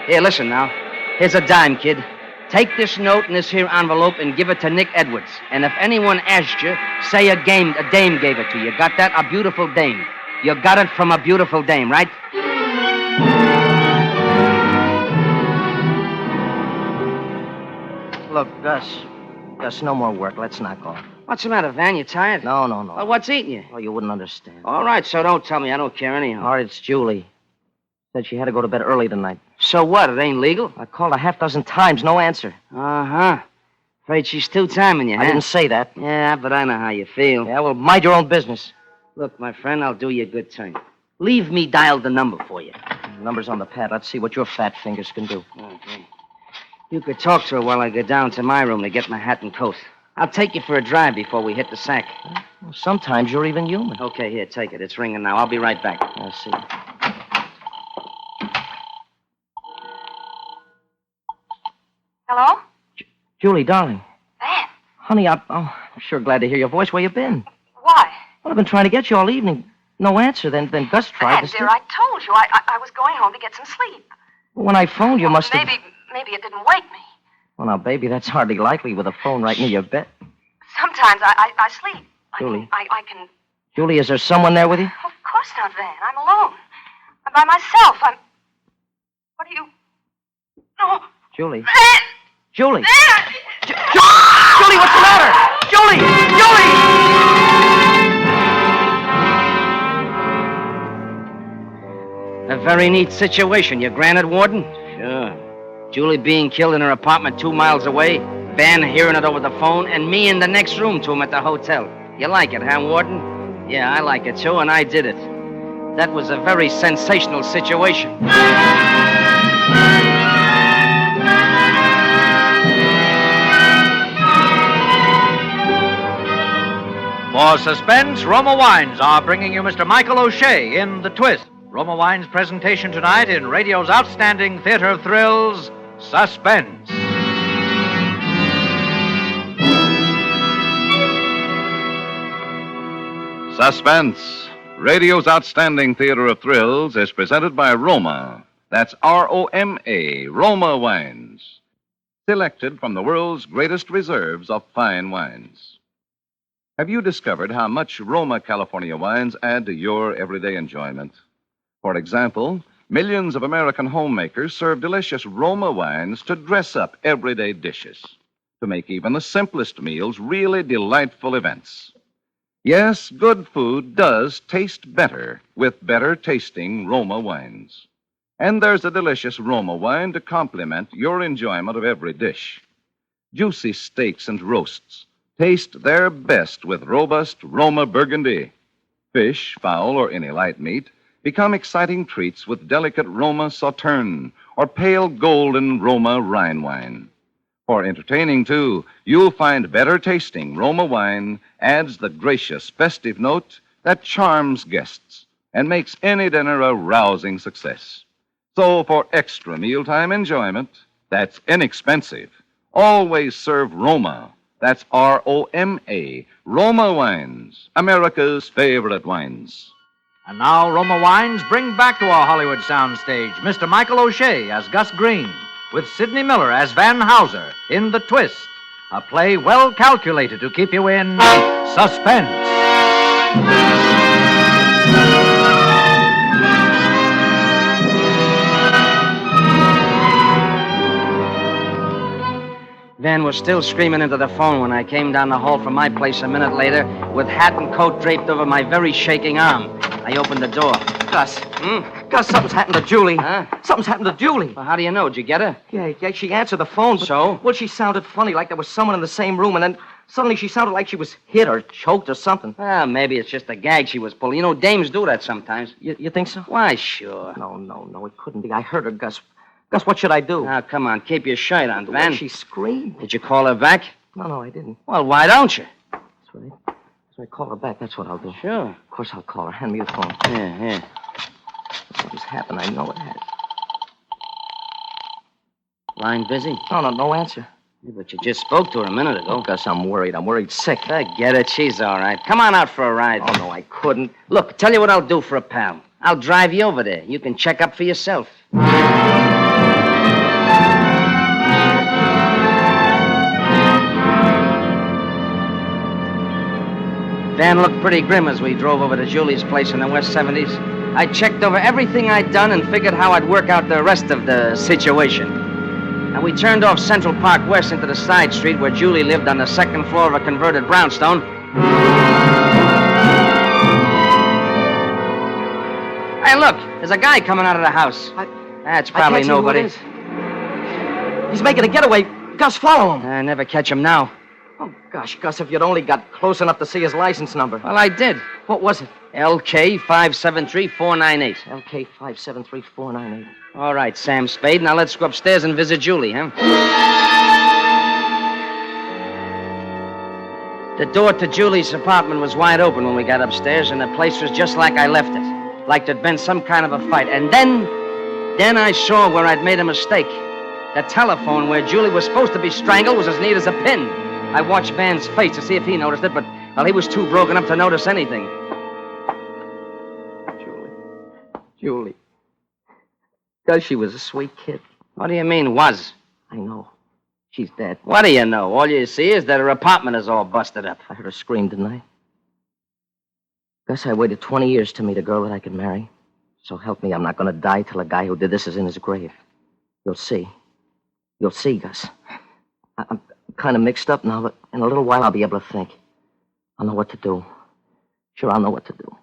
Here, listen now. Here's a dime, kid. Take this note in this here envelope and give it to Nick Edwards. And if anyone asks you, say a dame gave it to you. Got that? A beautiful dame. You got it from a beautiful dame, right? Look, Gus, no more work. Let's knock off. What's the matter, Van? You tired? No. Well, what's eating you? Oh, you wouldn't understand. All right, so don't tell me. I don't care anyhow. All right, it's Julie. Said she had to go to bed early tonight. So what? It ain't legal? I called a half dozen times. No answer. Uh-huh. Afraid she's two-timing you, huh? I didn't say that. Yeah, but I know how you feel. Yeah, well, mind your own business. Look, my friend, I'll do you a good turn. Leave me dial the number for you. The number's on the pad. Let's see what your fat fingers can do. Okay. You could talk to her while I go down to my room to get my hat and coat. I'll take you for a drive before we hit the sack. Well, sometimes you're even human. Okay, here, take it. It's ringing now. I'll be right back. I'll see. Hello? Julie, darling. Van. Honey, I'm sure glad to hear your voice. Where you been? Why? Well, I've been trying to get you all evening. No answer. Then Gus tried Van, dear, I told you. I was going home to get some sleep. When I phoned, you must have... Maybe it didn't wake me. Well, now, baby, that's hardly likely with a phone right near your bed. Sometimes I sleep. Julie. I can... Julie, is there someone there with you? Of course not, Van. I'm alone. I'm by myself. What are you... No. Julie. Van! Julie. Van! Julie, what's the matter? Julie! A very neat situation, you granted, Warden? Sure. Julie being killed in her apartment 2 miles away, Van hearing it over the phone, and me in the next room to him at the hotel. You like it, huh, Warden? Yeah, I like it, too, and I did it. That was a very sensational situation. For Suspense, Roma Wines are bringing you Mr. Michael O'Shea in The Twist. Roma Wines' presentation tonight in radio's outstanding theater of thrills, Suspense. Suspense, radio's outstanding theater of thrills, is presented by Roma. That's R-O-M-A, Roma Wines. Selected from the world's greatest reserves of fine wines. Have you discovered how much Roma California wines add to your everyday enjoyment? For example, millions of American homemakers serve delicious Roma wines to dress up everyday dishes, to make even the simplest meals really delightful events. Yes, good food does taste better with better-tasting Roma wines. And there's a delicious Roma wine to complement your enjoyment of every dish. Juicy steaks and roasts taste their best with robust Roma Burgundy. Fish, fowl, or any light meat become exciting treats with delicate Roma Sauterne or pale golden Roma Rhine wine. For entertaining, too, you'll find better-tasting Roma wine adds the gracious, festive note that charms guests and makes any dinner a rousing success. So, for extra mealtime enjoyment that's inexpensive, always serve Roma. That's R-O-M-A, Roma Wines, America's favorite wines. And now Roma Wines bring back to our Hollywood soundstage Mr. Michael O'Shea as Gus Green, with Sidney Miller as Van Hauser in The Twist, a play well calculated to keep you in suspense. Van was still screaming into the phone when I came down the hall from my place a minute later with hat and coat draped over my very shaking arm. I opened the door. Gus. Gus, something's happened to Julie. Huh? Something's happened to Julie. Well, how do you know? Did you get her? Yeah, she answered the phone. But, so? Well, she sounded funny, like there was someone in the same room, and then suddenly she sounded like she was hit or choked or something. Well, maybe it's just a gag she was pulling. You know, dames do that sometimes. You think so? Why, sure. No, it couldn't be. I heard her, Gus. Gus, what should I do? Now, come on, keep your shirt on, Van. She screamed. Did you call her back? No, I didn't. Well, why don't you? That's right. So I call her back. That's what I'll do. Sure. Of course I'll call her. Hand me the phone. Yeah. Something's happened. I know it has. Line busy? No answer. Yeah, but you just spoke to her a minute ago. Oh, Gus, I'm worried. I'm worried sick. Forget it. She's all right. Come on out for a ride. Oh, no, I couldn't. Look, tell you what I'll do for a pal. I'll drive you over there. You can check up for yourself. Van looked pretty grim as we drove over to Julie's place in the West 70s. I checked over everything I'd done and figured how I'd work out the rest of the situation. And we turned off Central Park West into the side street where Julie lived on the second floor of a converted brownstone. Hey, look, there's a guy coming out of the house. That's probably I can't see nobody. who it is. He's making a getaway. Gus, follow him. I never catch him now. Oh, gosh, Gus, if you'd only got close enough to see his license number. Well, I did. What was it? LK 573-498. LK 573-498. All right, Sam Spade. Now let's go upstairs and visit Julie, huh? The door to Julie's apartment was wide open when we got upstairs, and the place was just like I left it. Like there'd been some kind of a fight. And then I saw where I'd made a mistake. The telephone where Julie was supposed to be strangled was as neat as a pin. I watched Van's face to see if he noticed it, but, well, he was too broken up to notice anything. Julie. Gus, she was a sweet kid. What do you mean, was? I know. She's dead. What do you know? All you see is that her apartment is all busted up. I heard her scream, didn't I? Gus, I waited 20 years to meet a girl that I could marry. So help me, I'm not going to die till the guy who did this is in his grave. You'll see. You'll see, Gus. I'm kind of mixed up now, but in a little while I'll be able to think. I'll know what to do. Sure, I'll know what to do.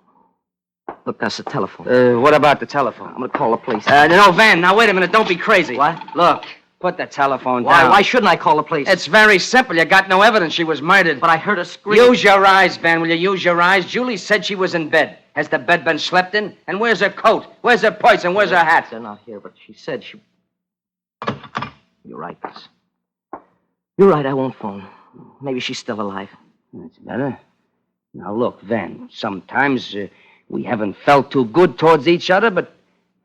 Look, Gus, the telephone. What about the telephone? I'm going to call the police. No, Van, now wait a minute. Don't be crazy. What? Look, put the telephone down. Why shouldn't I call the police? It's very simple. You got no evidence she was murdered. But I heard her scream. Use your eyes, Van. Will you use your eyes? Julie said she was in bed. Has the bed been slept in? And where's her coat? Where's her purse? And where's her hat? They're not here, but she said she... You're right, Gus. You're right, I won't phone. Maybe she's still alive. That's better. Now, look, Van, sometimes we haven't felt too good towards each other, but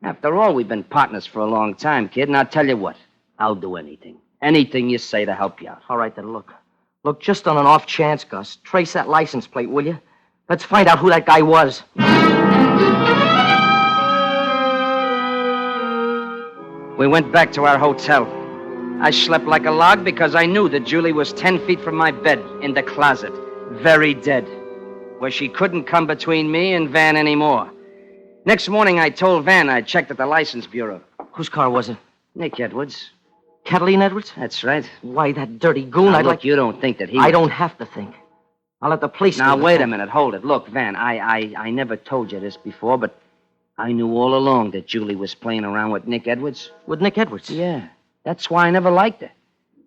after all, we've been partners for a long time, kid, and I'll tell you what. I'll do anything. Anything you say to help you out. All right, then, look. Look, just on an off chance, Gus, trace that license plate, will you? Let's find out who that guy was. We went back to our hotel. I slept like a log because I knew that Julie was 10 feet from my bed in the closet, very dead, where she couldn't come between me and Van anymore. Next morning, I told Van I'd checked at the license bureau. Whose car was it? Nick Edwards. Cataline Edwards? That's right. Why, that dirty goon, Now, I'd look, like... you don't think that he... I don't have to think. I'll let the police... Now, do the wait a thing. minute. Hold it. Look, Van, I never told you this before, but I knew all along that Julie was playing around with Nick Edwards. With Nick Edwards? Yeah. That's why I never liked her.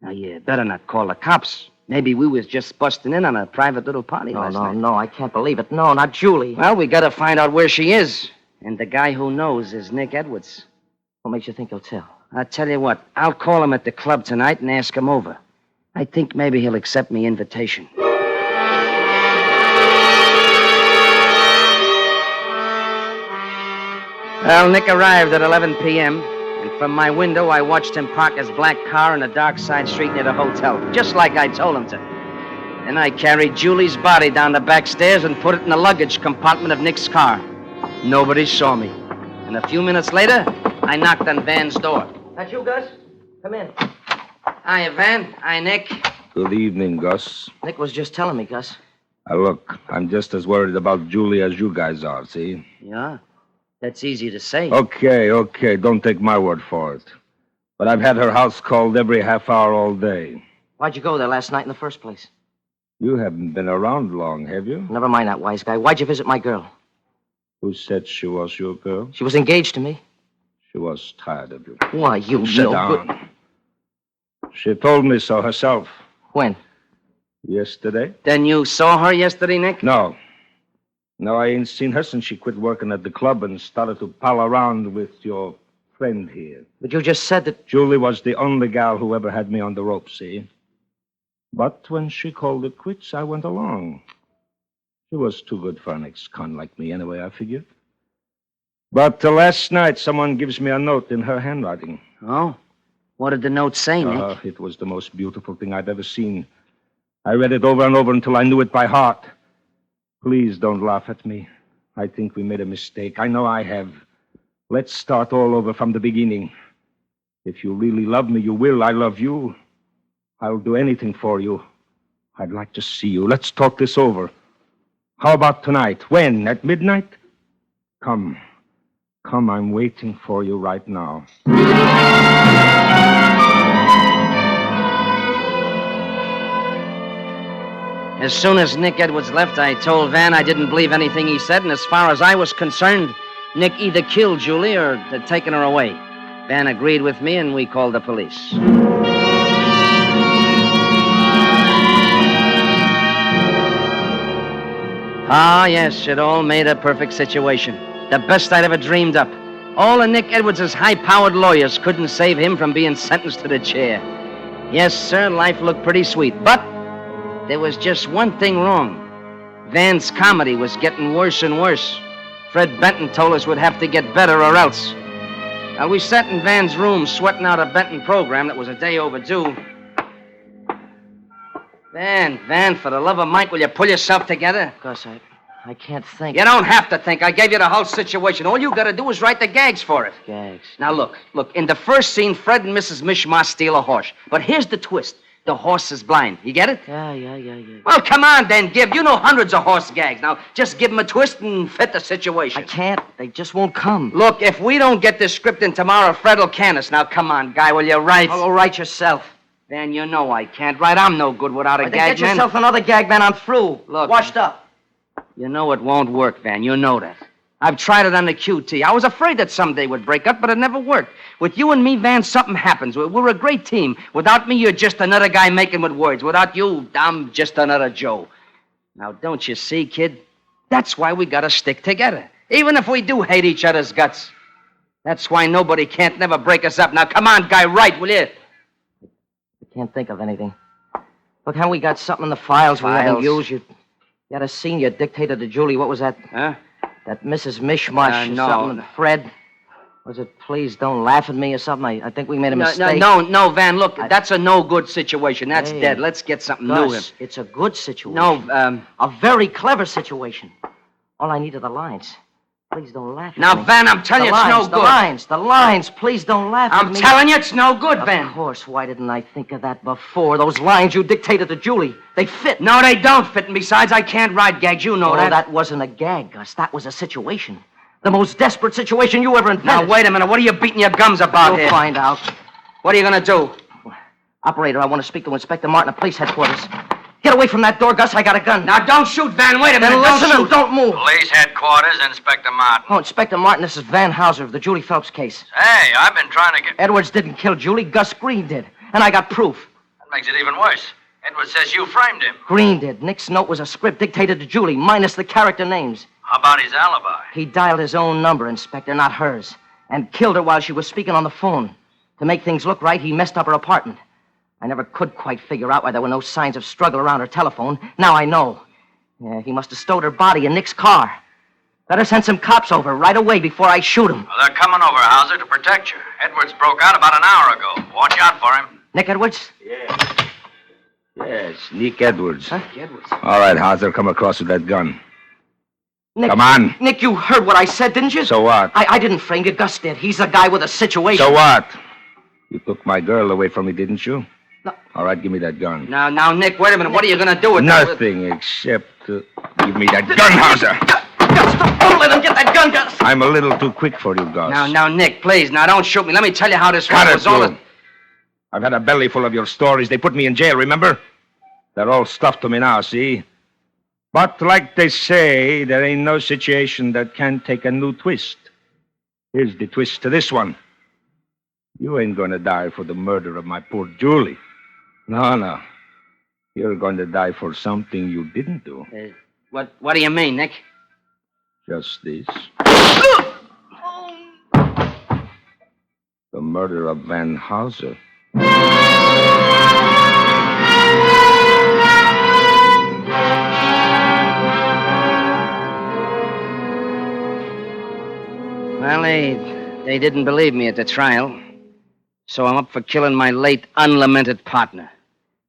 Now, you better not call the cops. Maybe we was just busting in on a private little party last night. No, I can't believe it. No, not Julie. Well, we gotta find out where she is. And the guy who knows is Nick Edwards. What makes you think he'll tell? I'll tell you what. I'll call him at the club tonight and ask him over. I think maybe he'll accept me invitation. Well, Nick arrived at 11 p.m., and from my window, I watched him park his black car in a dark side street near the hotel, just like I told him to. Then I carried Julie's body down the back stairs and put it in the luggage compartment of Nick's car. Nobody saw me. And a few minutes later, I knocked on Van's door. That you, Gus? Come in. Hiya, Van. Hi, Nick. Good evening, Gus. Nick was just telling me, Gus. Look, I'm just as worried about Julie as you guys are, see? Yeah? That's easy to say. Okay. Don't take my word for it. But I've had her house called every half hour all day. Why'd you go there last night in the first place? You haven't been around long, have you? Never mind that, wise guy. Why'd you visit my girl? Who said she was your girl? She was engaged to me. She was tired of you. Why, you Sit no down. good... She told me so herself. When? Yesterday. Then you saw her yesterday, Nick? No, I ain't seen her since she quit working at the club and started to pal around with your friend here. But you just said that... Julie was the only gal who ever had me on the rope, see? But when she called it quits, I went along. She was too good for an ex-con like me anyway, I figured. But last night, someone gives me a note in her handwriting. Oh? What did the note say, Nick? It was the most beautiful thing I've ever seen. I read it over and over until I knew it by heart. Please don't laugh at me. I think we made a mistake. I know I have. Let's start all over from the beginning. If you really love me, you will. I love you. I'll do anything for you. I'd like to see you. Let's talk this over. How about tonight? When? At midnight? Come, I'm waiting for you right now. As soon as Nick Edwards left, I told Van I didn't believe anything he said, and as far as I was concerned, Nick either killed Julie or had taken her away. Van agreed with me, and we called the police. Ah, yes, it all made a perfect situation. The best I'd ever dreamed up. All of Nick Edwards' high-powered lawyers couldn't save him from being sentenced to the chair. Yes, sir, life looked pretty sweet, but there was just one thing wrong. Van's comedy was getting worse and worse. Fred Benton told us we'd have to get better or else. Now, we sat in Van's room sweating out a Benton program that was a day overdue. Van, for the love of Mike, will you pull yourself together? Gus, I can't think. You don't have to think. I gave you the whole situation. All you gotta do is write the gags for it. Gags? Now, look. In the first scene, Fred and Mrs. Mishmash steal a horse. But here's the twist. The horse is blind. You get it? Yeah. Well, come on, then, Gib. You know hundreds of horse gags. Now, just give them a twist and fit the situation. I can't. They just won't come. Look, if we don't get this script in tomorrow, Fred'll can us. Now, come on, guy, will you write? I'll write yourself. Then you know I can't write. I'm no good without a gag man. Get yourself another gag man. I'm through. Look. Washed up. You know it won't work, Van. You know that. I've tried it on the QT. I was afraid that someday would break up, but it never worked. With you and me, Van, something happens. We're a great team. Without me, you're just another guy making with words. Without you, I'm just another Joe. Now, don't you see, kid? That's why we gotta stick together. Even if we do hate each other's guts. That's why nobody can't never break us up. Now, come on, guy, write, will you? I can't think of anything. Look, how we got something in the files we haven't used. You had a scene you dictated to Julie. What was that? Huh? That Mrs. Mishmash or no. something. Fred. Was it Please Don't Laugh at Me or something? I think we made a mistake. No, Van, look, that's a no-good situation. That's dead. Let's get something new here. It's a good situation. No, a very clever situation. All I need are the lines. Please don't laugh at me. Now, Van, I'm telling you, it's no good. The lines. Please don't laugh at me. I'm telling you, it's no good, Van. Of course. Why didn't I think of that before? Those lines you dictated to Julie, they fit. No, they don't fit. And besides, I can't write gags. You know that. Oh, that wasn't a gag, Gus. That was a situation. The most desperate situation you ever invented. Now, wait a minute. What are you beating your gums about here? You'll find out. What are you going to do? Operator, I want to speak to Inspector Martin at police headquarters. Get away from that door, Gus. I got a gun. Now, don't shoot, Van. Wait a minute. Listen and don't move. Police headquarters, Inspector Martin. Oh, Inspector Martin, this is Van Hauser of the Julie Phelps case. Hey, I've been trying to get... Edwards didn't kill Julie. Gus Green did. And I got proof. That makes it even worse. Edwards says you framed him. Green did. Nick's note was a script dictated to Julie, minus the character names. How about his alibi? He dialed his own number, Inspector, not hers, and killed her while she was speaking on the phone. To make things look right, he messed up her apartment. I never could quite figure out why there were no signs of struggle around her telephone. Now I know. Yeah, he must have stowed her body in Nick's car. Better send some cops over right away before I shoot him. Well, they're coming over, Hauser, to protect you. Edwards broke out about an hour ago. Watch out for him. Nick Edwards? Yes, Nick Edwards. Huh? Edwards. All right, Hauser, come across with that gun. Nick, Come on. Nick, you heard what I said, didn't you? So what? I didn't frame you. Gus did. He's a guy with a situation. So what? You took my girl away from me, didn't you? No. All right, give me that gun. Now, Nick, wait a minute. What are you going to do with that? Nothing except give me that gun, Hauser. Gus, don't let him get that gun, Gus. I'm a little too quick for you, Gus. Now, Nick, please. Now, don't shoot me. Let me tell you how this Cut was it, all. Lou. I've had a belly full of your stories. They put me in jail, remember? They're all stuffed to me now, see? But like they say, there ain't no situation that can't take a new twist. Here's the twist to this one. You ain't going to die for the murder of my poor Julie. No. You're going to die for something you didn't do. What do you mean, Nick? Just this. The murder of Van Hauser. Well, they didn't believe me at the trial. So I'm up for killing my late unlamented partner.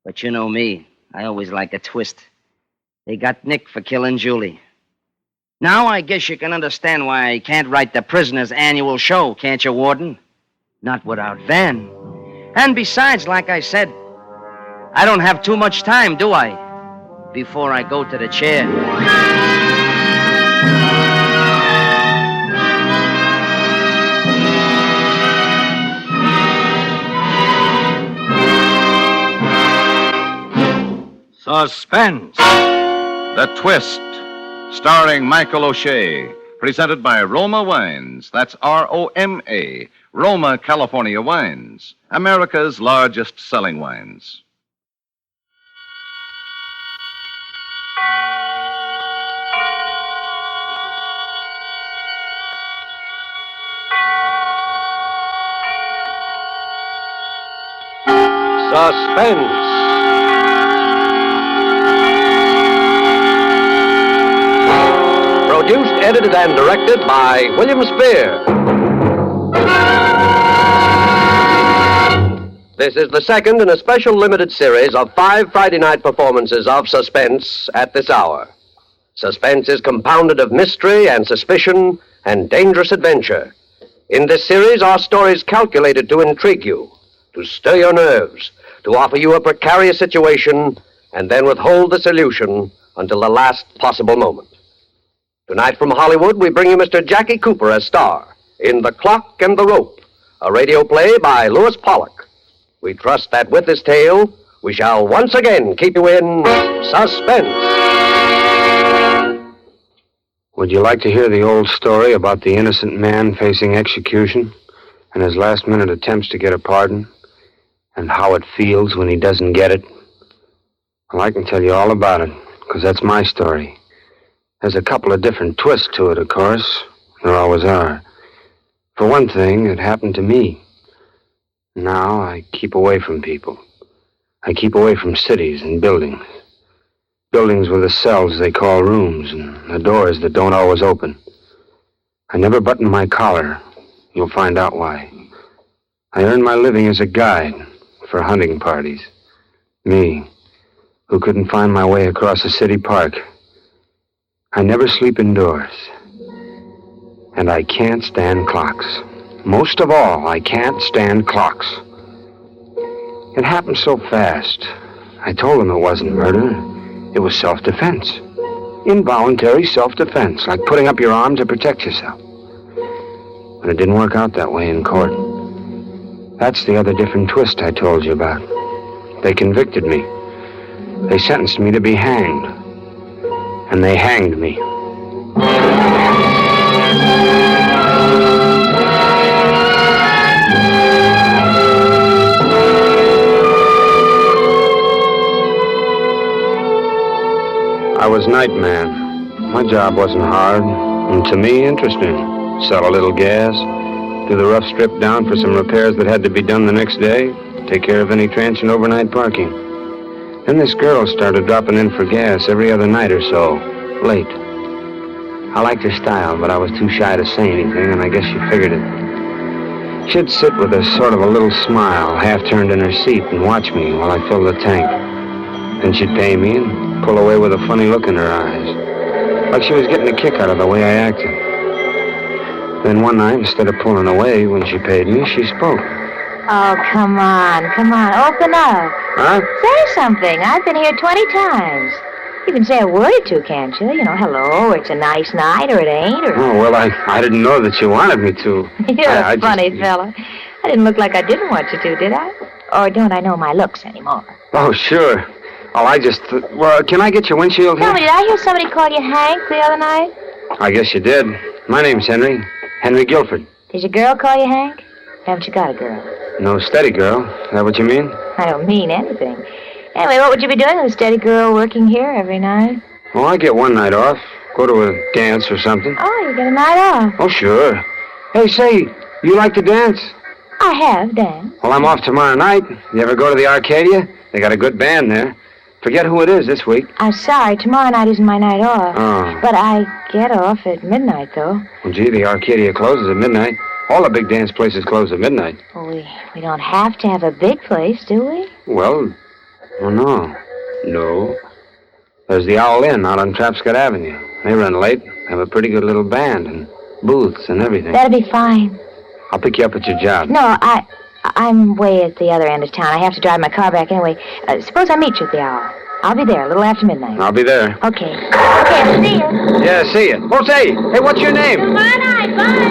But you know me. I always like a twist. They got Nick for killing Julie. Now I guess you can understand why I can't write the prisoner's annual show, can't you, Warden? Not without Van. And besides, like I said, I don't have too much time, do I? Before I go to the chair. Suspense. The Twist, starring Michael O'Shea, presented by Roma Wines. That's R-O-M-A, Roma, California Wines, America's largest selling wines. Suspense. Produced, edited, and directed by William Spear. This is the second in a special limited series of 5 Friday night performances of Suspense at this hour. Suspense is compounded of mystery and suspicion and dangerous adventure. In this series are stories calculated to intrigue you, to stir your nerves, to offer you a precarious situation, and then withhold the solution until the last possible moment. Tonight from Hollywood, we bring you Mr. Jackie Cooper as star in The Clock and the Rope, a radio play by Lewis Pollock. We trust that with this tale, we shall once again keep you in suspense. Would you like to hear the old story about the innocent man facing execution and his last-minute attempts to get a pardon and how it feels when he doesn't get it? Well, I can tell you all about it, because that's my story. There's a couple of different twists to it, of course. There always are. For one thing, it happened to me. Now I keep away from people. I keep away from cities and buildings. Buildings with the cells they call rooms and the doors that don't always open. I never button my collar. You'll find out why. I earn my living as a guide for hunting parties. Me, who couldn't find my way across a city park. I never sleep indoors. And I can't stand clocks. Most of all, I can't stand clocks. It happened so fast. I told them it wasn't murder. It was self-defense. Involuntary self-defense, like putting up your arm to protect yourself. But it didn't work out that way in court. That's the other different twist I told you about. They convicted me. They sentenced me to be hanged. And they hanged me. I was night man. My job wasn't hard, and to me, interesting. Sell a little gas, do the rough strip down for some repairs that had to be done the next day, take care of any transient overnight parking. Then this girl started dropping in for gas every other night or so, late. I liked her style, but I was too shy to say anything, and I guess she figured it. She'd sit with a sort of a little smile, half turned in her seat, and watch me while I filled the tank. Then she'd pay me and pull away with a funny look in her eyes. Like she was getting a kick out of the way I acted. Then one night, instead of pulling away when she paid me, she spoke. Oh, come on. Open up. Huh? Say something. I've been here 20 times. You can say a word or two, can't you? You know, hello, or it's a nice night, or it ain't, or... Oh, well, I didn't know that you wanted me to. You're a funny fella. I didn't look like I didn't want you to, did I? Or don't I know my looks anymore? Oh, sure. Oh, well, can I get your windshield here? Tell me, did I hear somebody call you Hank the other night? I guess you did. My name's Henry. Henry Guilford. Did your girl call you Hank? Haven't you got a girl? No steady girl. Is that what you mean? I don't mean anything. Anyway, what would you be doing with a steady girl working here every night? Oh, I get one night off. Go to a dance or something. Oh, you get a night off. Oh, sure. Hey, say, you like to dance? I have danced. Well, I'm off tomorrow night. You ever go to the Arcadia? They got a good band there. Forget who it is this week. I'm sorry, tomorrow night isn't my night off. Oh. But I get off at midnight, though. Well, gee, the Arcadia closes at midnight. All the big dance places close at midnight. Well, we don't have to have a big place, do we? Well, no. No. There's the Owl Inn out on Trapscott Avenue. They run late, have a pretty good little band and booths and everything. That'll be fine. I'll pick you up at your job. No, I'm way at the other end of town. I have to drive my car back anyway. Suppose I meet you at the hour. I'll be there a little after midnight. I'll be there. Okay. Okay, see you. Yeah, see you. Oh, say, hey, what's your name? Tomorrow night, bye.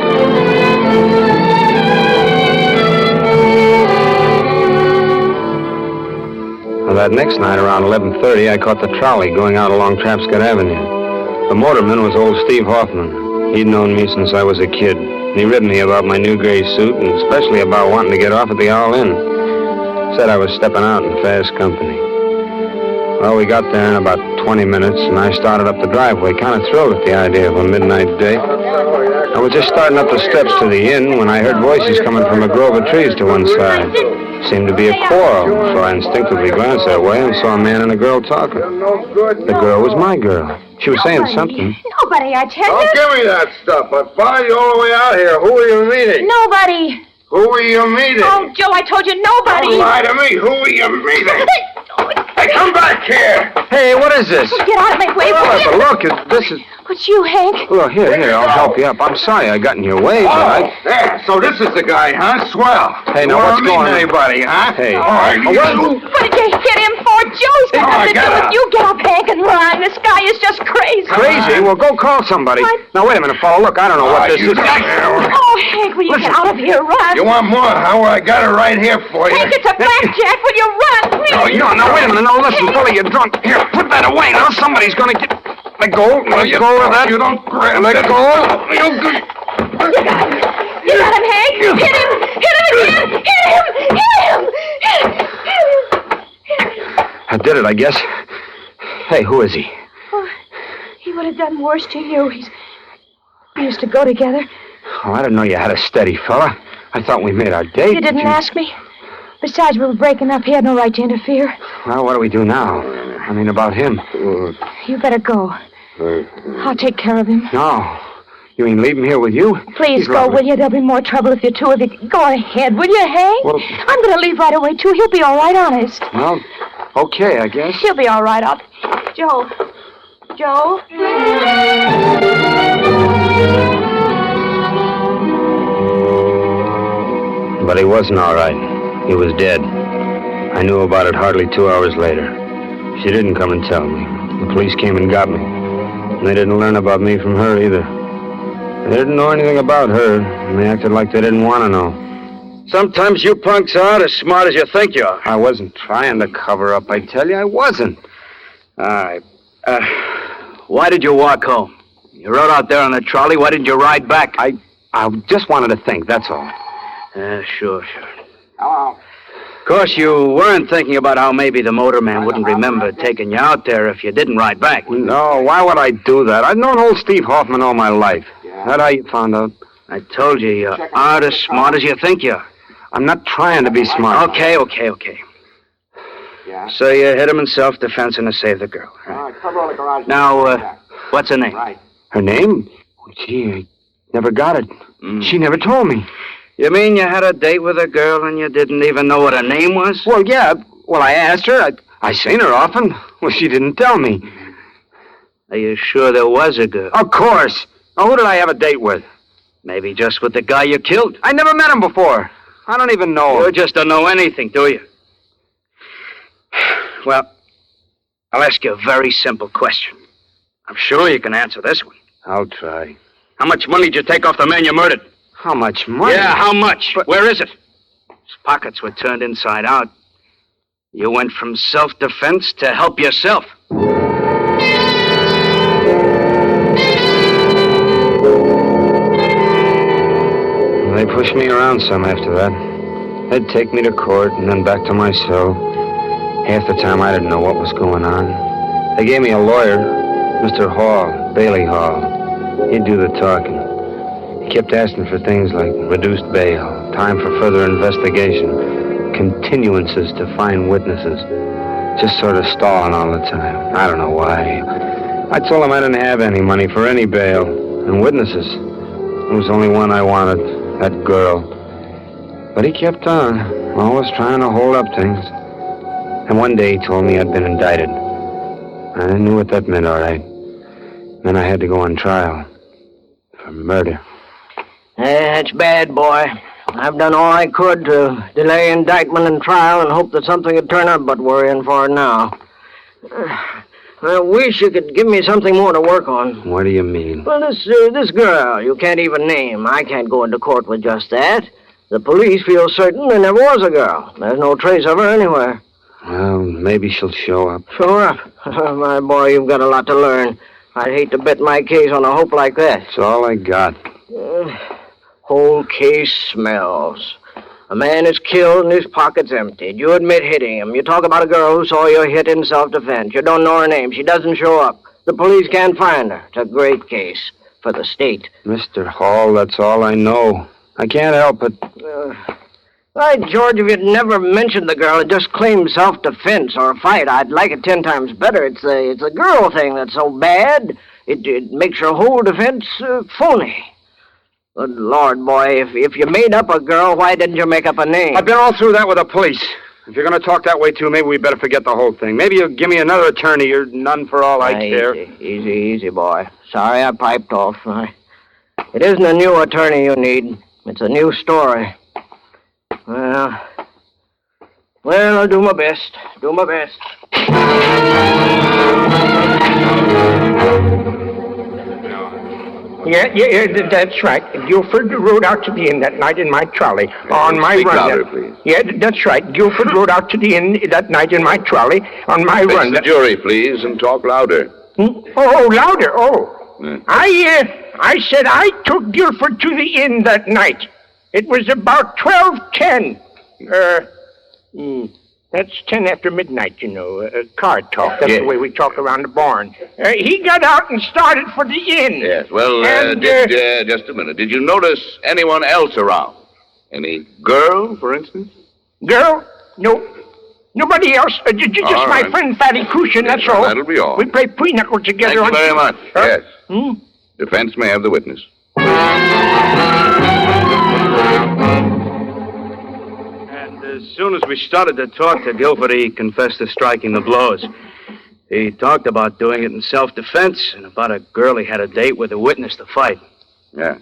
Well, that next night, around 11:30, I caught the trolley going out along Trapscott Avenue. The motorman was old Steve Hoffman. He'd known me since I was a kid. And he ribbed me about my new gray suit, and especially about wanting to get off at the Owl Inn. Said I was stepping out in fast company. Well, we got there in about 20 minutes, and I started up the driveway, kind of thrilled at the idea of a midnight date. I was just starting up the steps to the inn when I heard voices coming from a grove of trees to one side. Seemed to be a quarrel, so I instinctively glanced that way and saw a man and a girl talking. The girl was my girl. She was saying something. Nobody, I tell Don't you. give me that stuff. I followed you all the way out here. Who are you meeting? Nobody. Who are you meeting? Oh, Joe, I told you nobody. Don't lie to me. Who are you meeting? Hey, come back here. Hey, what is this? Get out of my way, will you? Look, this is... What's you, Hank? Look, here, I'll help you up. I'm sorry I got in your way, but I... There, so this is the guy, huh? Swell. Hey, now, what's going on? Anybody, huh? Hey. All right, What did you hit him for? Joe's got nothing to do with you. Get up, Hank, and run. This guy is just crazy. Crazy? Well, go call somebody. What? Now, wait a minute, fella. Look, I don't know what this is. Oh, Hank, will you get out of here? Run. You want more, huh? Well, I got it right here for you. Hank, it's a blackjack. Will you run, please? No, wait a minute. No, listen, fella, you're drunk. Here, put that away. Now, somebody's gonna get... Let go of that. You don't grab Let it. go. You got him, Hank. Hit him. Hit him again. Hit him. I did it, I guess. Hey, who is he? Oh, he would have done worse to you. We used to go together. Oh, I didn't know you had a steady fella. I thought we made our date. You didn't ask me. Besides, we were breaking up. He had no right to interfere. Well, what do we do now? I mean, about him. You better go. I'll take care of him. No. You mean leave him here with you? Please go, will you? There'll be more trouble if you two of you... Go ahead, will you, Hank? Well... I'm going to leave right away, too. He'll be all right, honest. Well, okay, I guess. He'll be all right. Joe. Joe? But he wasn't all right. He was dead. I knew about it hardly 2 hours later. She didn't come and tell me. The police came and got me. And they didn't learn about me from her either. They didn't know anything about her, and they acted like they didn't want to know. Sometimes you punks aren't as smart as you think you are. I wasn't trying to cover up, I tell you. I wasn't. All right. Why did you walk home? You rode out there on the trolley. Why didn't you ride back? I just wanted to think, that's all. Sure. Hello. Of course, you weren't thinking about how maybe the motorman wouldn't remember taking you out there if you didn't ride back. No, why would I do that? I've known old Steve Hoffman all my life. That's how you found out? I told you, you aren't as smart as you think you are. I'm not trying to be smart. Okay. So you hit him in self-defense and to save the girl. Right? Now, what's her name? Her name? Gee, I never got it. She never told me. You mean you had a date with a girl and you didn't even know what her name was? Well, yeah. Well, I asked her. I seen her often. Well, she didn't tell me. Are you sure there was a girl? Of course. Now, who did I have a date with? Maybe just with the guy you killed. I never met him before. I don't even know him. You just don't know anything, do you? Well, I'll ask you a very simple question. I'm sure you can answer this one. I'll try. How much money did you take off the man you murdered? How much money? Yeah, how much? But where is it? His pockets were turned inside out. You went from self-defense to help yourself. They pushed me around some after that. They'd take me to court and then back to my cell. Half the time I didn't know what was going on. They gave me a lawyer, Mr. Hall, Bailey Hall. He'd do the talking. He kept asking for things like reduced bail, time for further investigation, continuances to find witnesses. Just sort of stalling all the time. I don't know why. I told him I didn't have any money for any bail. And witnesses. There was only one I wanted, that girl. But he kept on, always trying to hold up things. And one day he told me I'd been indicted. I knew what that meant, all right. Then I had to go on trial for murder. That's bad, boy. I've done all I could to delay indictment and trial and hope that something would turn up, but worrying for it now. I wish you could give me something more to work on. What do you mean? Well, this girl you can't even name. I can't go into court with just that. The police feel certain there never was a girl. There's no trace of her anywhere. Well, maybe she'll show up. Show up? My boy, you've got a lot to learn. I'd hate to bet my case on a hope like that. That's all I got. Whole case smells. A man is killed and his pocket's emptied. You admit hitting him. You talk about a girl who saw you hit in self-defense. You don't know her name. She doesn't show up. The police can't find her. It's a great case for the state. Mr. Hall, that's all I know. I can't help it. Why, George, if you'd never mentioned the girl and just claimed self-defense or a fight, I'd like it 10 times better. It's the girl thing that's so bad. It makes your whole defense phony. Good Lord, boy, if you made up a girl, why didn't you make up a name? I've been all through that with the police. If you're going to talk that way, too, maybe we better forget the whole thing. Maybe you'll give me another attorney. You're none for all I care. Easy, boy. Sorry I piped off. It isn't a new attorney you need. It's a new story. Well, I'll do my best. Yeah, that's right. Guilford rode out to the inn that night in my trolley on my Speak run. louder, please. Yeah, that's right. Guilford rode out to the inn that night in my trolley on my Face run. the jury, please, and talk louder. Oh, louder. I said I took Guilford to the inn that night. It was about 12:10. That's 10 after midnight, you know. Card talk. That's the way we talk around the barn. He got out and started for the inn. Yes, well, And, just a minute. Did you notice anyone else around? Any girl, for instance? Girl? No. Nobody else. Just All my right. friend Fatty Cushion, that's well, all. that'll be all. We play pinochle together. Thank you very much. Huh? Yes. Defense may have the witness. And as soon as we started to talk to Guilford, he confessed to striking the blows. He talked about doing it in self-defense and about a girl he had a date with a witness to fight. Yeah.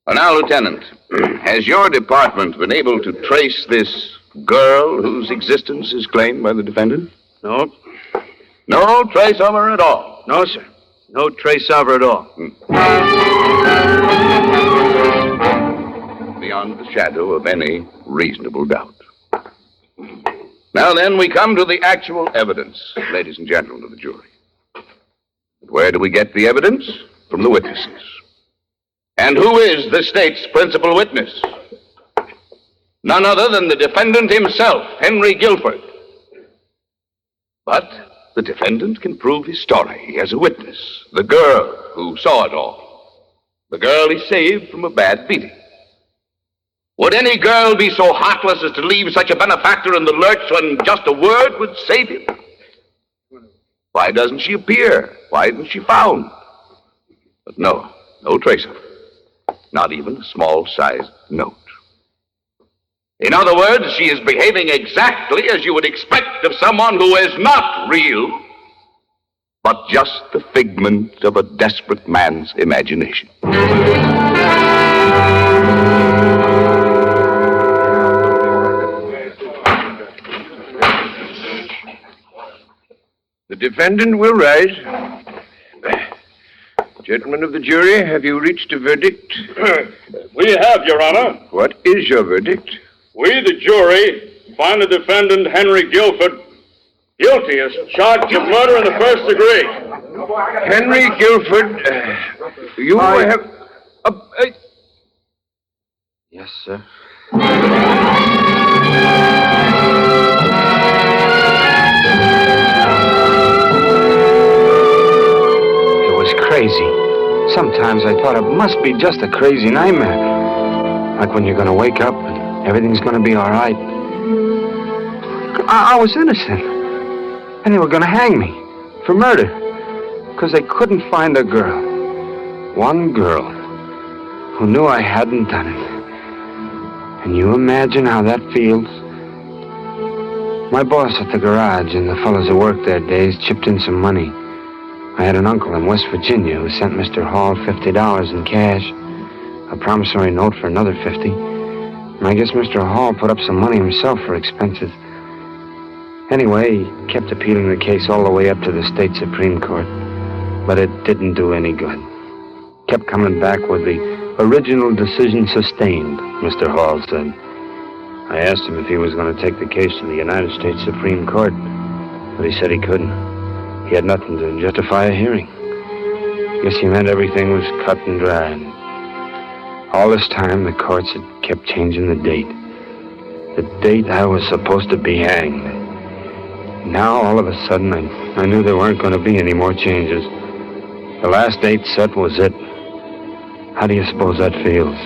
Well, now, Lieutenant, has your department been able to trace this girl whose existence is claimed by the defendant? No. No trace of her at all? No, sir. No trace of her at all. Beyond the shadow of any reasonable doubt. Now then, we come to the actual evidence, ladies and gentlemen of the jury. Where do we get the evidence? From the witnesses. And who is the state's principal witness? None other than the defendant himself, Henry Guilford. But the defendant can prove his story as a witness. The girl who saw it all. The girl he saved from a bad beating. Would any girl be so heartless as to leave such a benefactor in the lurch when just a word would save him? Why doesn't she appear? Why isn't she found? But no trace of her. Not even a small-sized note. In other words, she is behaving exactly as you would expect of someone who is not real, but just the figment of a desperate man's imagination. The defendant will rise. Gentlemen of the jury, have you reached a verdict? We have, Your Honor. What is your verdict? We, the jury, find the defendant, Henry Guilford, guilty as charged of murder in the first degree. Henry Guilford, you have... Yes, sir. It was crazy. Sometimes I thought it must be just a crazy nightmare. Like when you're going to wake up and everything's going to be all right. I was innocent. And they were going to hang me for murder. Because they couldn't find a girl. One girl who knew I hadn't done it. Can you imagine how that feels? My boss at the garage and the fellows who worked there days chipped in some money. I had an uncle in West Virginia who sent Mr. Hall $50 in cash, a promissory note for another $50. And I guess Mr. Hall put up some money himself for expenses. Anyway, he kept appealing the case all the way up to the state Supreme Court. But it didn't do any good. Kept coming back with the original decision sustained, Mr. Hall said. I asked him if he was going to take the case to the United States Supreme Court, but he said he couldn't. He had nothing to justify a hearing. Guess he meant everything was cut and dried. All this time, the courts had kept changing the date. The date I was supposed to be hanged. Now, all of a sudden, I knew there weren't going to be any more changes. The last date set was it. How do you suppose that feels?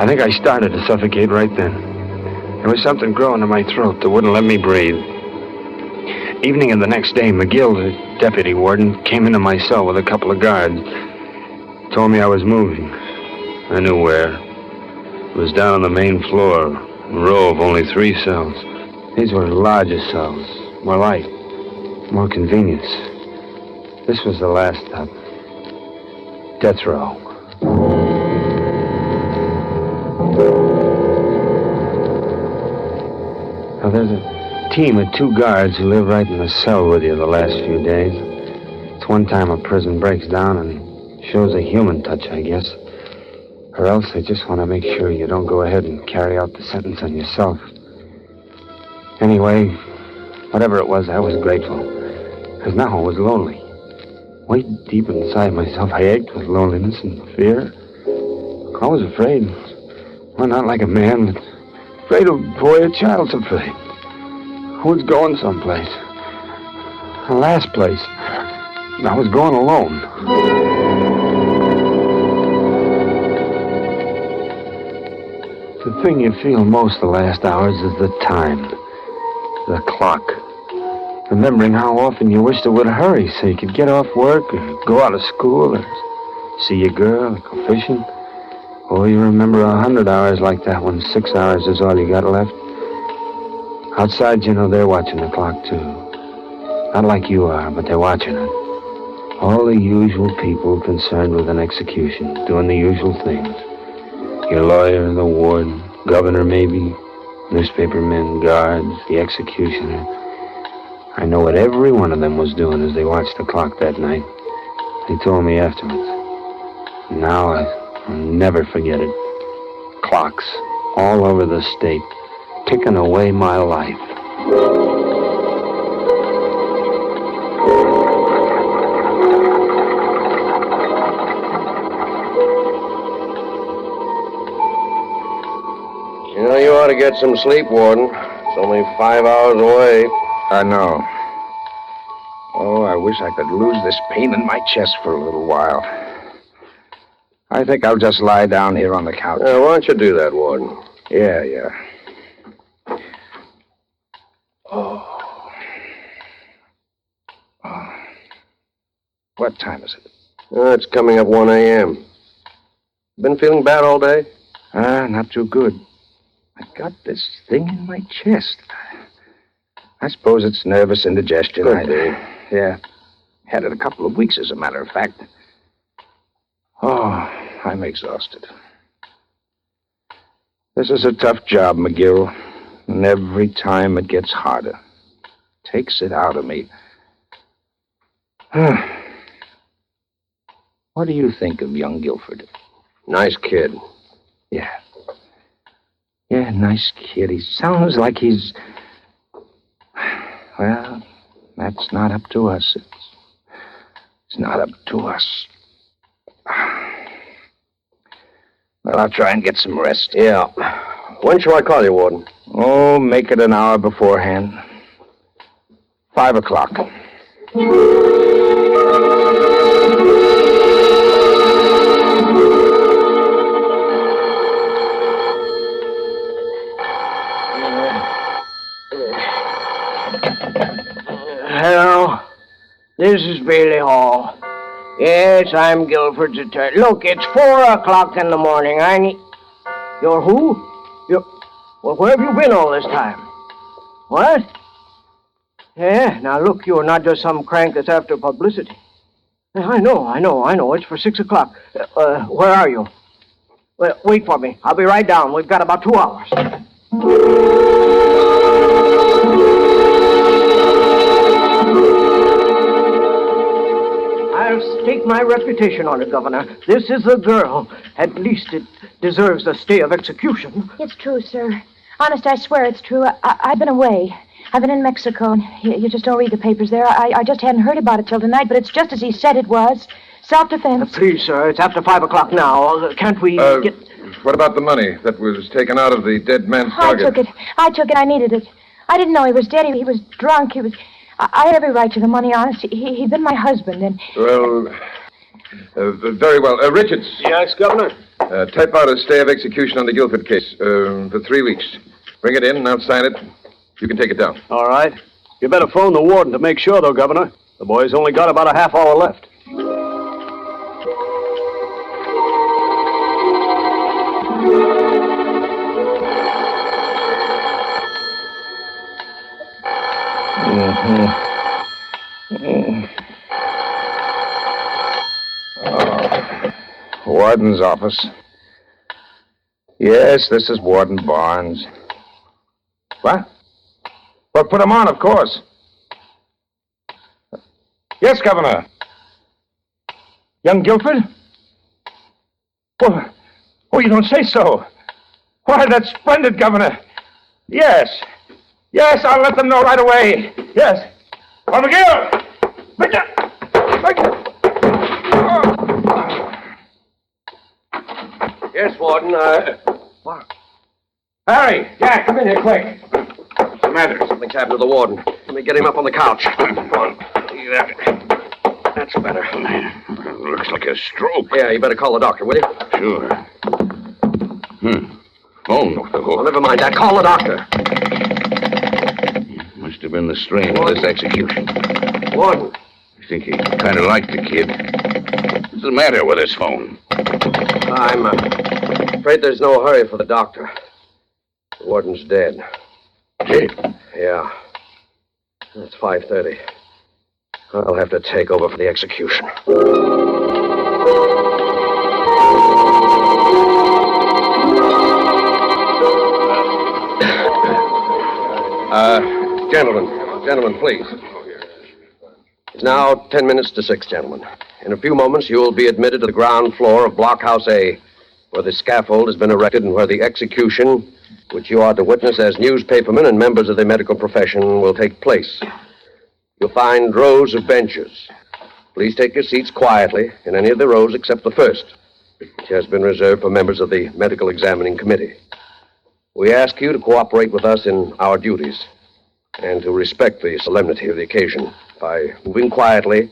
I think I started to suffocate right then. There was something growing in my throat that wouldn't let me breathe. Evening of the next day, McGill, the deputy warden, came into my cell with a couple of guards. Told me I was moving. I knew where. It was down on the main floor, a row of only 3 cells. These were larger cells, more light, more convenience. This was the last stop. Death row. Now, there's a team of 2 guards who live right in the cell with you the last few days. It's one time a prison breaks down and shows a human touch, I guess. Or else they just want to make sure you don't go ahead and carry out the sentence on yourself. Anyway, whatever it was, I was grateful. Because now I was lonely. Way deep inside myself, I ached with loneliness and fear. I was afraid. Well, not like a man, but afraid of the way a child's afraid. I was going someplace. The last place. I was going alone. The thing you feel most the last hours is the time. The clock. Remembering how often you wished it would hurry so you could get off work or go out of school or see your girl or go fishing. Oh, you remember 100 hours like that when 6 hours is all you got left. Outside, you know, they're watching the clock, too. Not like you are, but they're watching it. All the usual people concerned with an execution, doing the usual things. Your lawyer, the warden, governor maybe, newspapermen, guards, the executioner. I know what every one of them was doing as they watched the clock that night. They told me afterwards. Now I'll never forget it. Clocks all over the state, ticking away my life. You know, you ought to get some sleep, Warden. It's only 5 hours away. I know. Oh, I wish I could lose this pain in my chest for a little while. I think I'll just lie down here on the couch. Why don't you do that, Warden? Yeah. Oh. What time is it? It's coming up 1 a.m. Been feeling bad all day? Not too good. I got this thing in my chest. I suppose it's nervous indigestion. Could be. Yeah. Had it a couple of weeks, as a matter of fact. Oh, I'm exhausted. This is a tough job, McGill. And every time it gets harder. Takes it out of me. What do you think of young Guilford? Nice kid. Yeah. Yeah, nice kid. He sounds like he's... Well, that's not up to us. It's not up to us. Well, I'll try and get some rest. Yeah. When shall I call you, Warden? Oh, make it an hour beforehand. 5 o'clock. Hello. This is Bailey Hall. Yes, I'm Guilford's attorney. Look, it's 4 o'clock in the morning. I need... You're who? Well, where have you been all this time? What? Yeah, now look, you're not just some crank that's after publicity. I know. It's for 6 o'clock. Where are you? Well, wait for me. I'll be right down. We've got about 2 hours. I'll stake my reputation on it, Governor. This is a girl. At least it deserves a stay of execution. It's true, sir. Honest, I swear it's true. I've been away. I've been in Mexico. You just don't read the papers there. I just hadn't heard about it till tonight, but it's just as he said it was. Self-defense. Please, sir, it's after 5 o'clock now. Can't we get... What about the money that was taken out of the dead man's I pocket? took it. I needed it. I didn't know he was dead. He was drunk. I had every right to the money, honest. He'd been my husband, and... Well, very well. Richards. Yes, Governor? Type out a stay of execution on the Guilford case for 3 weeks. Bring it in, and I'll sign it. You can take it down. All right. You better phone the warden to make sure, though, Governor. The boy's only got about a half hour left. Warden's office. Yes, this is Warden Barnes. What? Well, put him on, of course. Yes, Governor. Young Guilford? Well, oh, you don't say so. Why, that's splendid, Governor. Yes. Yes, I'll let them know right away. Yes. Well, McGill! Yes, Warden, What? Harry, Jack, come in here quick. What's the matter? Something's happened to the warden. Let me get him up on the couch. Come on. That's better. Looks like a stroke. Yeah, you better call the doctor, will you? Sure. Phone. Well, never mind that. Call the doctor. Must have been the strain of this execution. Warden. I think he kind of liked the kid. What's the matter with his phone? I'm afraid there's no hurry for the doctor. The warden's dead. Dead? Yeah. It's 5:30. I'll have to take over for the execution. Gentlemen, please. It's now 10 minutes to 6, gentlemen. In a few moments, you will be admitted to the ground floor of Blockhouse A, where the scaffold has been erected and where the execution, which you are to witness as newspapermen and members of the medical profession, will take place. You'll find rows of benches. Please take your seats quietly in any of the rows except the first, which has been reserved for members of the Medical Examining Committee. We ask you to cooperate with us in our duties and to respect the solemnity of the occasion by moving quietly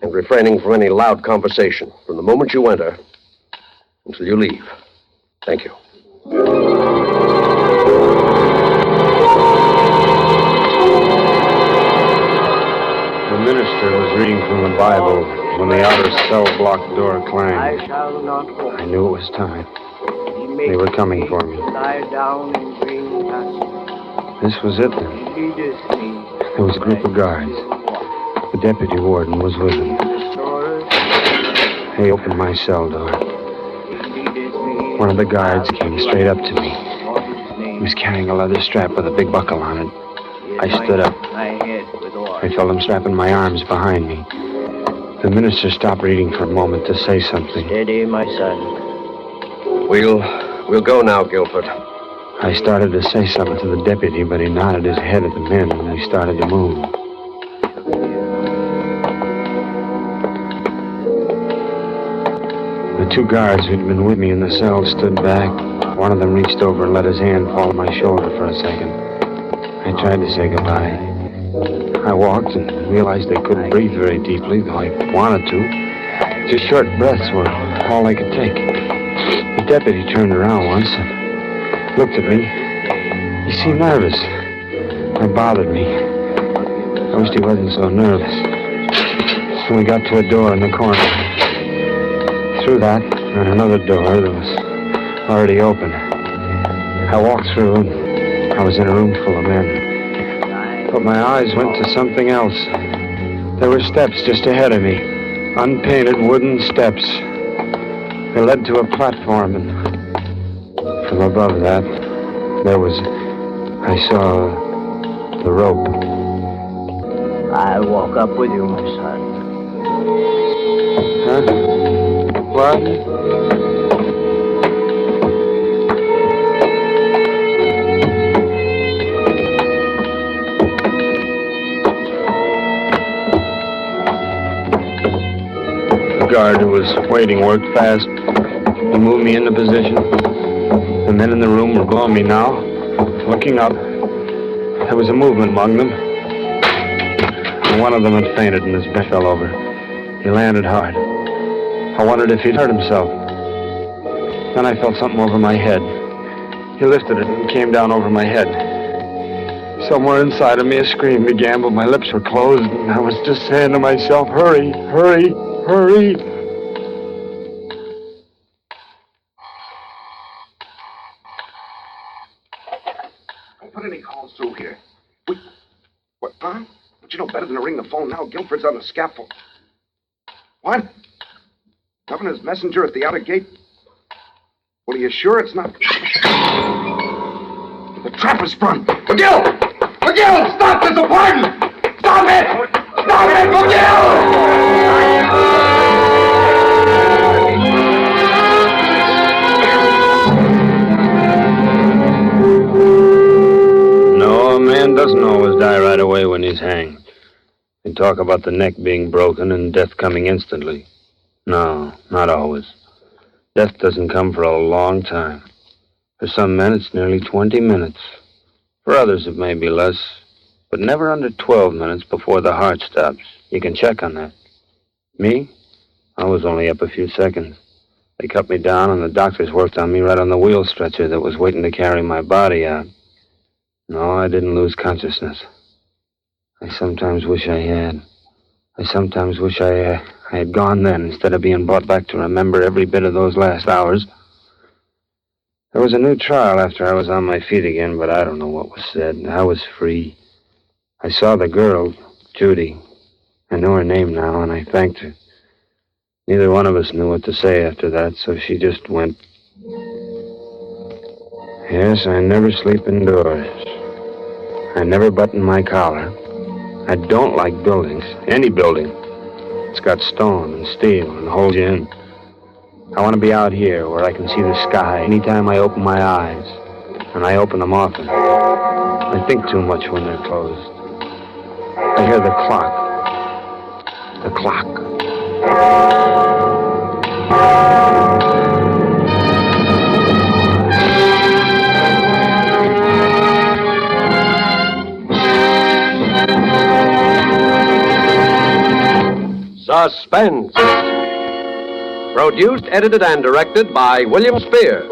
and refraining from any loud conversation from the moment you enter until you leave. Thank you. The minister was reading from the Bible when the outer cell block door clanged. I shall not go. I knew it was time. They were coming for me. Lie down in green pastures. This was it then. Leadeth me. There was a group of guards. The deputy warden was with him. He opened my cell door. One of the guards came straight up to me. He was carrying a leather strap with a big buckle on it. I stood up. I felt him strapping my arms behind me. The minister stopped reading for a moment to say something. Steady, my son. We'll go now, Guilford. I started to say something to the deputy, but he nodded his head at the men and they started to move. The two guards who'd been with me in the cell stood back. One of them reached over and let his hand fall on my shoulder for a second. I tried to say goodbye. I walked and realized I couldn't breathe very deeply, though I wanted to. Just short breaths were all I could take. The deputy turned around once and looked at me. He seemed nervous. It bothered me. I wished he wasn't so nervous. So we got to a door in the corner. Through that, and another door that was already open. I walked through, and I was in a room full of men. But my eyes went to something else. There were steps just ahead of me. Unpainted wooden steps. They led to a platform, and from above that, I saw the rope. I'll walk up with you, my son. Huh? What? The guard who was waiting worked fast. He moved me into position. The men in the room were below me now, looking up. There was a movement among them. And one of them had fainted and his bed fell over. He landed hard. I wondered if he'd hurt himself. Then I felt something over my head. He lifted it and came down over my head. Somewhere inside of me a scream began, but my lips were closed, and I was just saying to myself, hurry, hurry, hurry. Don't put any calls through here. What, huh? But you know better than to ring the phone now. Guilford's on the scaffold. What? Governor's messenger at the outer gate? Well, are you sure it's not? The trap is sprung. McGill! McGill! Stop! There's a pardon! Stop it! Stop it! McGill! No, a man doesn't always die right away when he's hanged. They talk about the neck being broken and death coming instantly. No, not always. Death doesn't come for a long time. For some men, it's nearly 20 minutes. For others, it may be less, but never under 12 minutes before the heart stops. You can check on that. Me? I was only up a few seconds. They cut me down, and the doctors worked on me right on the wheel stretcher that was waiting to carry my body out. No, I didn't lose consciousness. I sometimes wish I had. I sometimes wish I had gone then instead of being brought back to remember every bit of those last hours. There was a new trial after I was on my feet again, but I don't know what was said. I was free. I saw the girl, Judy. I know her name now, and I thanked her. Neither one of us knew what to say after that, so she just went. Yes, I never sleep indoors. I never button my collar. I don't like buildings, any building. It's got stone and steel and holds you in. I want to be out here where I can see the sky anytime I open my eyes. And I open them often. I think too much when they're closed. I hear the clock. The clock. Suspense. Produced, edited, and directed by William Spear.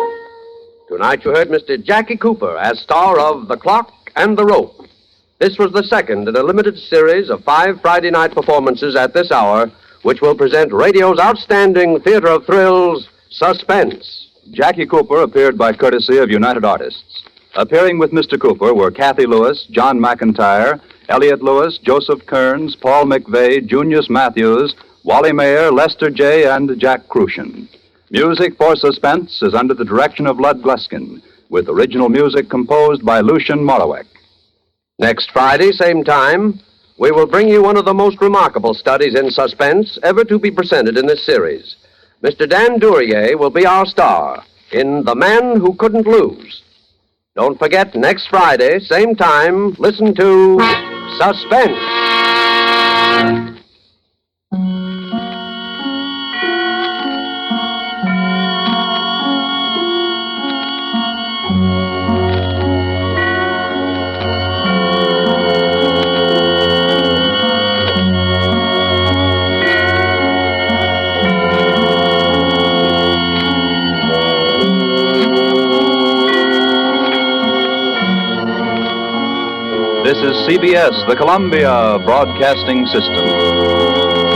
Tonight you heard Mr. Jackie Cooper as star of The Clock and the Rope. This was the second in a limited series of 5 Friday night performances at this hour, which will present radio's outstanding theater of thrills, Suspense. Jackie Cooper appeared by courtesy of United Artists. Appearing with Mr. Cooper were Kathy Lewis, John McIntyre, Elliot Lewis, Joseph Kearns, Paul McVeigh, Junius Matthews, Wally Mayer, Lester J., and Jack Crucian. Music for Suspense is under the direction of Lud Gluskin, with original music composed by Lucian Morawek. Next Friday, same time, we will bring you one of the most remarkable studies in suspense ever to be presented in this series. Mr. Dan Duryea will be our star in The Man Who Couldn't Lose. Don't forget, next Friday, same time, listen to Suspense. This is CBS, the Columbia Broadcasting System.